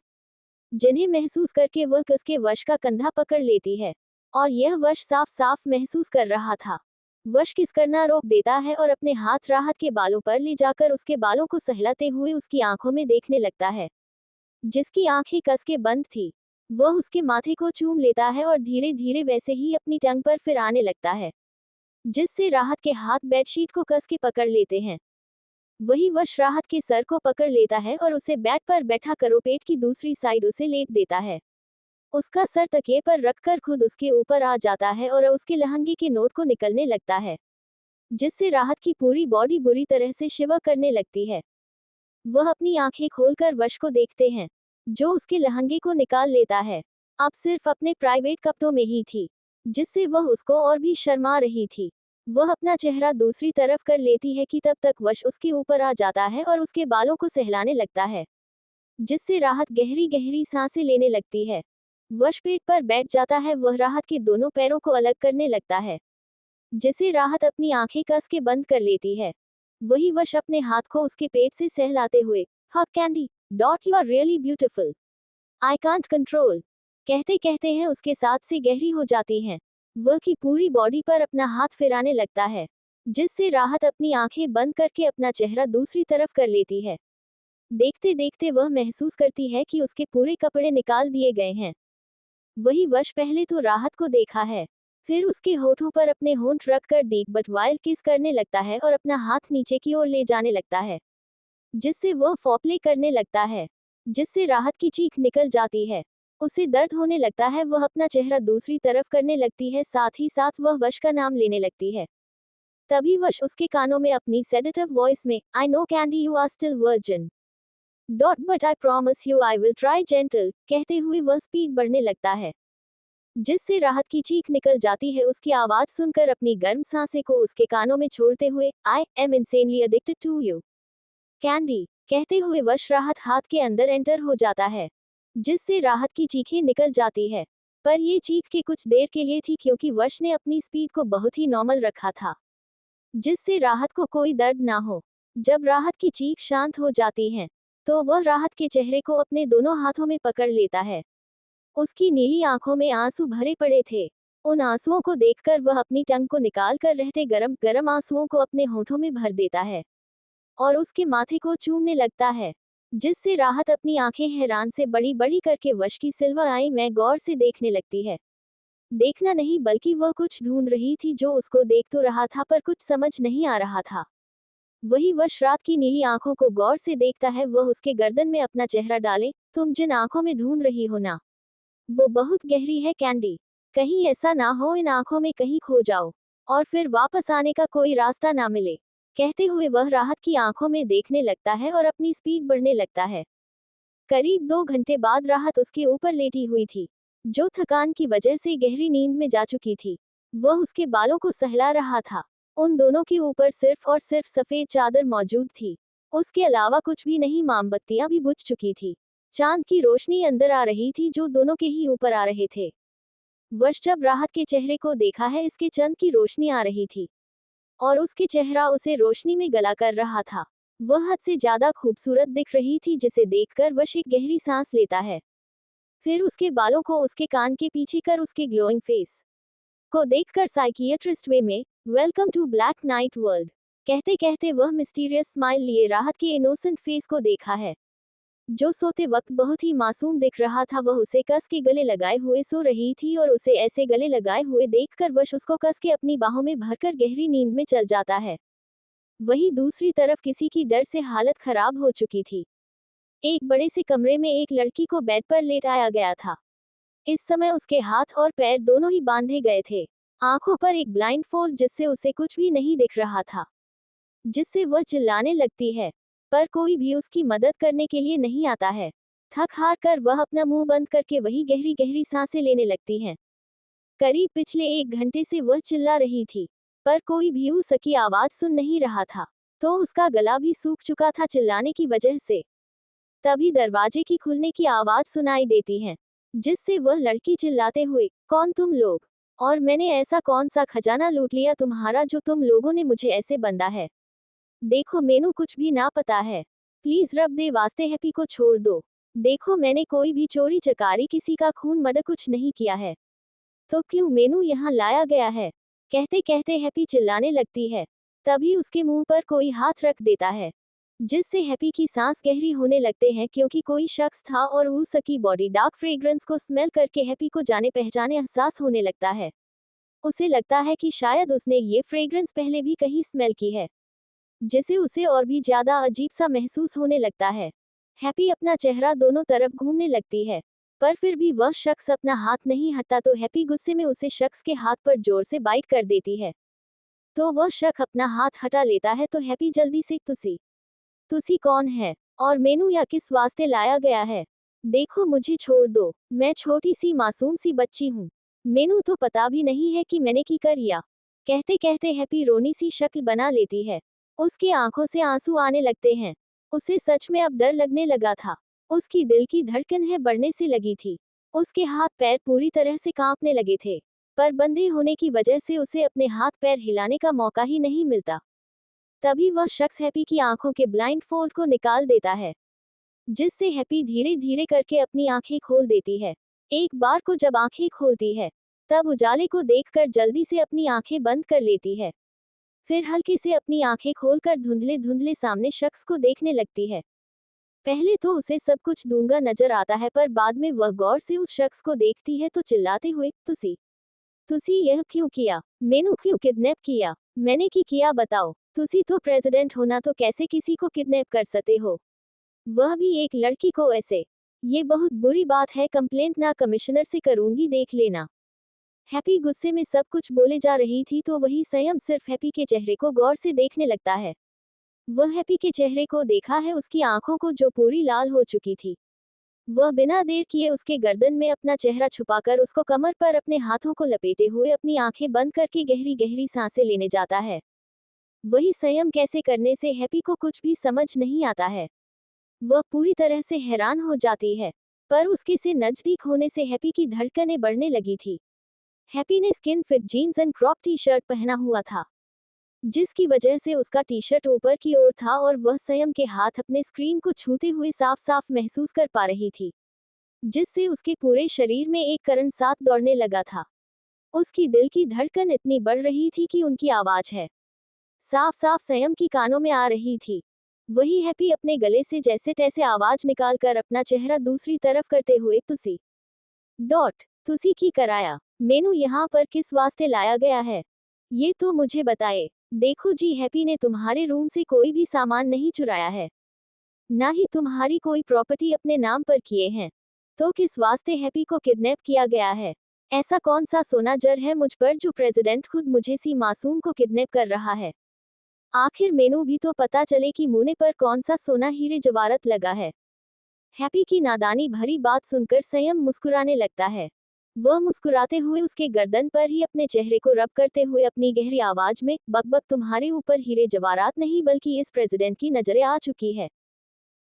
जिन्हें महसूस करके वह कसके वश का कंधा पकड़ लेती है। और यह वश साफ साफ महसूस कर रहा था। वश किस करना रोक देता है और अपने हाथ राहत के बालों पर ले जाकर उसके बालों को सहलाते हुए उसकी आंखों में देखने लगता है, जिसकी आंखें कस के बंद थी। वह उसके माथे को चूम लेता है और धीरे धीरे वैसे ही अपनी टंग पर फिर आने लगता है, जिससे राहत के हाथ बेडशीट को कस के पकड़ लेते हैं। वही वश राहत के सर को पकड़ लेता है और उसे बेड पर बैठा करो पेट की दूसरी साइड उसे लेट देता है। उसका सर तकिए पर रखकर खुद उसके ऊपर आ जाता है और उसके लहंगे के नोट को निकलने लगता है, जिससे राहत की पूरी बॉडी बुरी तरह से शिवर करने लगती है। वह अपनी आंखें खोलकर वश को देखते हैं, जो उसके लहंगे को निकाल लेता है। अब सिर्फ अपने प्राइवेट कपड़ों में ही थी, जिससे वह उसको और भी शर्मा रही थी। वह अपना चेहरा दूसरी तरफ कर लेती है कि तब तक वश उसके ऊपर आ जाता है और उसके बालों को सहलाने लगता है, जिससे राहत गहरी गहरी सांसें लेने लगती है। वश पेट पर बैठ जाता है। वह राहत के दोनों पैरों को अलग करने लगता है, जिसे राहत अपनी आंखें कस के बंद कर लेती है। वही वश अपने हाथ को उसके पेट से सहलाते हुए, "हक candy, dot you are really beautiful, I can't control" कहते कहते हैं उसके साथ से गहरी हो जाती हैं। वह की पूरी बॉडी पर अपना हाथ फिराने लगता है, जिससे राहत अपनी आंखें बंद करके अपना चेहरा दूसरी तरफ कर लेती है। देखते देखते वह महसूस करती है कि उसके पूरे कपड़े निकाल दिए गए हैं। वही वश पहले तो राहत को देखा है, फिर उसके होठों पर अपने होंठ रखकर डीप बट वाइल्ड किस करने लगता है और अपना हाथ नीचे की ओर ले जाने लगता है, जिससे वह फोपले करने लगता है, जिससे राहत की चीख निकल जाती है। उसे दर्द होने लगता है। वह अपना चेहरा दूसरी तरफ करने लगती है, साथ ही साथ वह वश का नाम लेने लगती है। तभी वश उसके कानों में अपनी सेडेटिव वॉइस में, "I know candy you are still virgin, dot but I promise you I will try gentle" कहते हुए वह स्पीड बढ़ने लगता है, जिससे राहत की चीख निकल जाती है। उसकी आवाज सुनकर अपनी गर्म सांसें को उसके कानों में छोड़ते हुए, "I am insanely addicted to you candy" कहते हुए वश राहत हाथ के अंदर एंटर हो जाता है, जिससे राहत की चीखें निकल जाती है। पर ये चीख के कुछ देर के लिए थी, क्योंकि वश ने अपनी स्पीड को बहुत ही नॉर्मल रखा था, जिससे राहत को कोई दर्द ना हो। जब राहत की चीख शांत हो जाती है, तो वह राहत के चेहरे को अपने दोनों हाथों में पकड़ लेता है। उसकी नीली आंखों में आंसू भरे पड़े थे। उन आंसुओं को देखकर वह अपनी टंग को निकाल कर रहते गरम गरम आंसुओं को अपने होठों में भर देता है और उसके माथे को चूमने लगता है, जिससे राहत अपनी आंखें हैरान से बड़ी बड़ी करके वश की सिल्वर आई में गौर से देखने लगती है। देखना नहीं, बल्कि वह कुछ ढूंढ रही थी, जो उसको देख तो रहा था पर कुछ समझ नहीं आ रहा था। वही वश रात की नीली आंखों को गौर से देखता है। वह उसके गर्दन में अपना चेहरा डाले, "तुम जिन आंखों में ढूंढ रही हो ना, वो बहुत गहरी है कैंडी। कहीं ऐसा ना हो इन आंखों में कहीं खो जाओ और फिर वापस आने का कोई रास्ता ना मिले" कहते हुए वह राहत की आंखों में देखने लगता है और अपनी स्पीड बढ़ने लगता है। करीब 2 घंटे बाद राहत उसके ऊपर लेटी हुई थी, जो थकान की वजह से गहरी नींद में जा चुकी थी। वह उसके बालों को सहला रहा था। उन दोनों के ऊपर सिर्फ और सिर्फ सफेद चादर मौजूद थी। उसके अलावा कुछ भी नहीं। मोमबत्तियां भी बुझ चुकी थी। चांद की रोशनी अंदर आ रही थी, जो दोनों के ही ऊपर आ रहे थे। वश जब राहत के चेहरे को देखा है, इसके चंद की रोशनी आ रही थी और उसके चेहरा उसे रोशनी में गला कर रहा था। वह हद से ज्यादा खूबसूरत दिख रही थी, जिसे देखकर वश एक गहरी सांस लेता है। फिर उसके बालों को उसके कान के पीछे कर उसके ग्लोइंग फेस को देखकर साइकियाट्रिस्ट वे में, "welcome to black night world" कहते कहते वह मिस्टीरियस स्माइल लिए राहत के इनोसेंट फेस को देखा है, जो सोते वक्त बहुत ही मासूम दिख रहा था। वह उसे कस के गले लगाए हुए सो रही थी और उसे ऐसे गले लगाए हुए देखकर वश उसको कस के अपनी बाहों में भरकर गहरी नींद में चल जाता है। वहीं दूसरी तरफ किसी की डर से हालत खराब हो चुकी थी। एक बड़े से कमरे में एक लड़की को बेड पर लेटाया गया था। इस समय उसके हाथ और पैर दोनों ही बांधे गए थे। आंखों पर एक ब्लाइंड फोल्ड, जिससे उसे कुछ भी नहीं दिख रहा था, जिससे वह चिल्लाने लगती है। पर कोई भी उसकी मदद करने के लिए नहीं आता है। थक हार कर वह अपना मुंह बंद करके वही गहरी गहरी सांसें लेने लगती है। करीब पिछले 1 घंटे से वह चिल्ला रही थी, पर कोई भी उसकी आवाज सुन नहीं रहा था। तो उसका गला भी सूख चुका था चिल्लाने की वजह से। तभी दरवाजे की खुलने की आवाज सुनाई देती है, जिससे वह लड़की चिल्लाते हुए, कौन तुम लोग? और मैंने ऐसा कौन सा खजाना लूट लिया तुम्हारा जो तुम लोगों ने मुझे ऐसे बंधा है? देखो मेनू कुछ भी ना पता है। प्लीज रब दे वास्ते हैप्पी को छोड़ दो। देखो मैंने कोई भी चोरी चकारी किसी का खून मर्डर कुछ नहीं किया है। तो क्यों मेनू यहाँ लाया गया है? कहते कहते हैप्पी चिल्लाने लगती है। तभी उसके मुंह पर कोई हाथ रख देता है, जिससे हैप्पी की सांस गहरी होने लगते हैं क्योंकि कोई शख्स था और उसकी बॉडी डार्क फ्रेग्रेंस को स्मेल करके हैप्पी को जाने पहचाने एहसास होने लगता है। उसे लगता है कि शायद उसने ये फ्रेग्रेंस पहले भी कहीं स्मेल की है, जिसे उसे और भी ज्यादा अजीब सा महसूस होने लगता है। हैप्पी अपना चेहरा दोनों तरफ घूमने लगती है, पर फिर भी वह शख्स अपना हाथ नहीं हटाता तो हैप्पी गुस्से में उसे शख्स के हाथ पर जोर से बाइट कर देती है। तो वह शख्स अपना हाथ हटा लेता है तो हैप्पी जल्दी से तुसी कौन है? और मेनू या किस वास्ते लाया गया है? देखो मुझे छोड़ दो, मैं छोटी सी मासूम सी बच्ची हूँ। मेनू तो पता भी नहीं है कि मैंने की करिया। कहते कहते हैप्पी रोनी सी शक्ल बना लेती है। उसकी आंखों से आंसू आने लगते हैं। उसे सच में अब डर लगने लगा था। उसकी दिल की धड़कन है बढ़ने से लगी थी। उसके हाथ पैर पूरी तरह से कांपने लगे थे, पर बंधे होने की वजह से उसे अपने हाथ पैर हिलाने का मौका ही नहीं मिलता। तभी वह शख्स हैप्पी की आंखों के ब्लाइंड फोल्ड को निकाल देता है, जिससे हैप्पी धीरे धीरे करके अपनी आंखें खोल देती है। एक बार को जब आंखें खोलती है, तब उजाले को देखकर जल्दी से अपनी आंखें बंद कर लेती है। फिर हल्के से अपनी आंखें खोलकर धुंधले धुंधले सामने शख्स को देखने लगती है। पहले तो उसे सब कुछ दूंगा नजर आता है, पर बाद में वह गौर से उस शख्स को देखती है तो चिल्लाते हुए, तुसी यह क्यों किया? मेनू क्यों किडनैप किया? मैंने की किया बताओ। तुसी तो प्रेसिडेंट होना तो कैसे किसी को किडनैप कर सकते हो? वह भी एक लड़की को ऐसे? ये बहुत बुरी बात है, कंप्लेंट ना कमिश्नर से करूंगी, देख लेना। हैप्पी गुस्से में सब कुछ बोले जा रही थी तो वही संयम सिर्फ हैप्पी के चेहरे को गौर से देखने लगता है। वह हैप्पी के चेहरे को देखा है, उसकी आंखों को जो पूरी लाल हो चुकी थी। वह बिना देर किए उसके गर्दन में अपना चेहरा छुपाकर उसको कमर पर अपने हाथों को लपेटे हुए अपनी आंखें बंद करके गहरी गहरी सांसें लेने जाता है। वही संयम कैसे करने से हैप्पी को कुछ भी समझ नहीं आता है। वह पूरी तरह से हैरान हो जाती है, पर उसके से नजदीक होने से हैप्पी की धड़कनें बढ़ने लगी थी। हैप्पी ने skin fit jeans and crop T shirt पहना हुआ था, जिसकी वजह से उसका टी शर्ट ऊपर की ओर था और वह संयम के हाथ अपने स्क्रीन को छूते हुए साफ साफ महसूस कर पा रही थी, जिससे उसके पूरे शरीर में एक करंट साथ दौड़ने लगा था। उसकी दिल की धड़कन इतनी बढ़ रही थी कि उनकी आवाज है साफ साफ संयम की कानों में आ रही थी। वही हैप्पी अपने गले से जैसे तैसे आवाज निकालकर अपना चेहरा दूसरी तरफ करते हुए, तुसी की कराया? मेनू यहाँ पर किस वास्ते लाया गया है? ये तो मुझे बताए। देखो जी, हैप्पी ने तुम्हारे रूम से कोई भी सामान नहीं चुराया है, ना ही तुम्हारी कोई प्रॉपर्टी अपने नाम पर किए हैं। तो किस वास्ते हैप्पी को किडनैप किया गया है? ऐसा कौन सा सोना जर है मुझ पर जो प्रेसिडेंट खुद मुझे सी मासूम को किडनैप कर रहा है? आखिर मेनू भी तो पता चले कि मुने पर कौन सा सोना हीरे जवाहरात लगा है। हैप्पी की नादानी भरी बात सुनकर संयम मुस्कुराने लगता है। वह मुस्कुराते हुए उसके गर्दन पर ही अपने चेहरे को रब करते हुए अपनी गहरी आवाज में, बकबक तुम्हारे ऊपर हीरे जवाहरात नहीं बल्कि इस प्रेसिडेंट की नजरें आ चुकी है,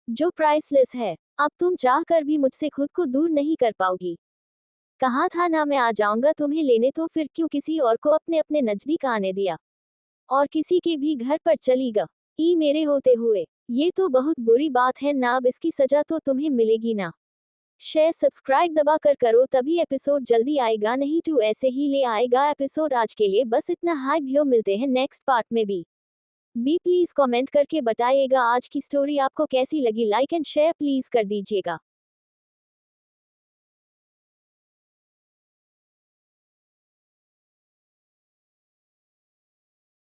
जो प्राइसलेस है। अब तुम चाह कर भी मुझसे खुद को दूर नहीं कर पाओगी। कहा था ना मैं आ जाऊंगा तुम्हें लेने, तो फिर क्यों किसी और को अपने अपने नजदीक आने दिया और किसी के भी घर पर चली गई मेरे होते हुए? ये तो बहुत बुरी बात है ना, अब इसकी सजा तो तुम्हें मिलेगी ना। शेयर सब्सक्राइब दबा कर करो, तभी एपिसोड जल्दी आएगा, नहीं तो ऐसे ही ले आएगा एपिसोड। आज के लिए बस इतना। हाय भ्यो, मिलते हैं नेक्स्ट पार्ट में भी प्लीज कमेंट करके बताइएगा आज की स्टोरी आपको कैसी लगी। लाइक एंड शेयर प्लीज कर दीजिएगा।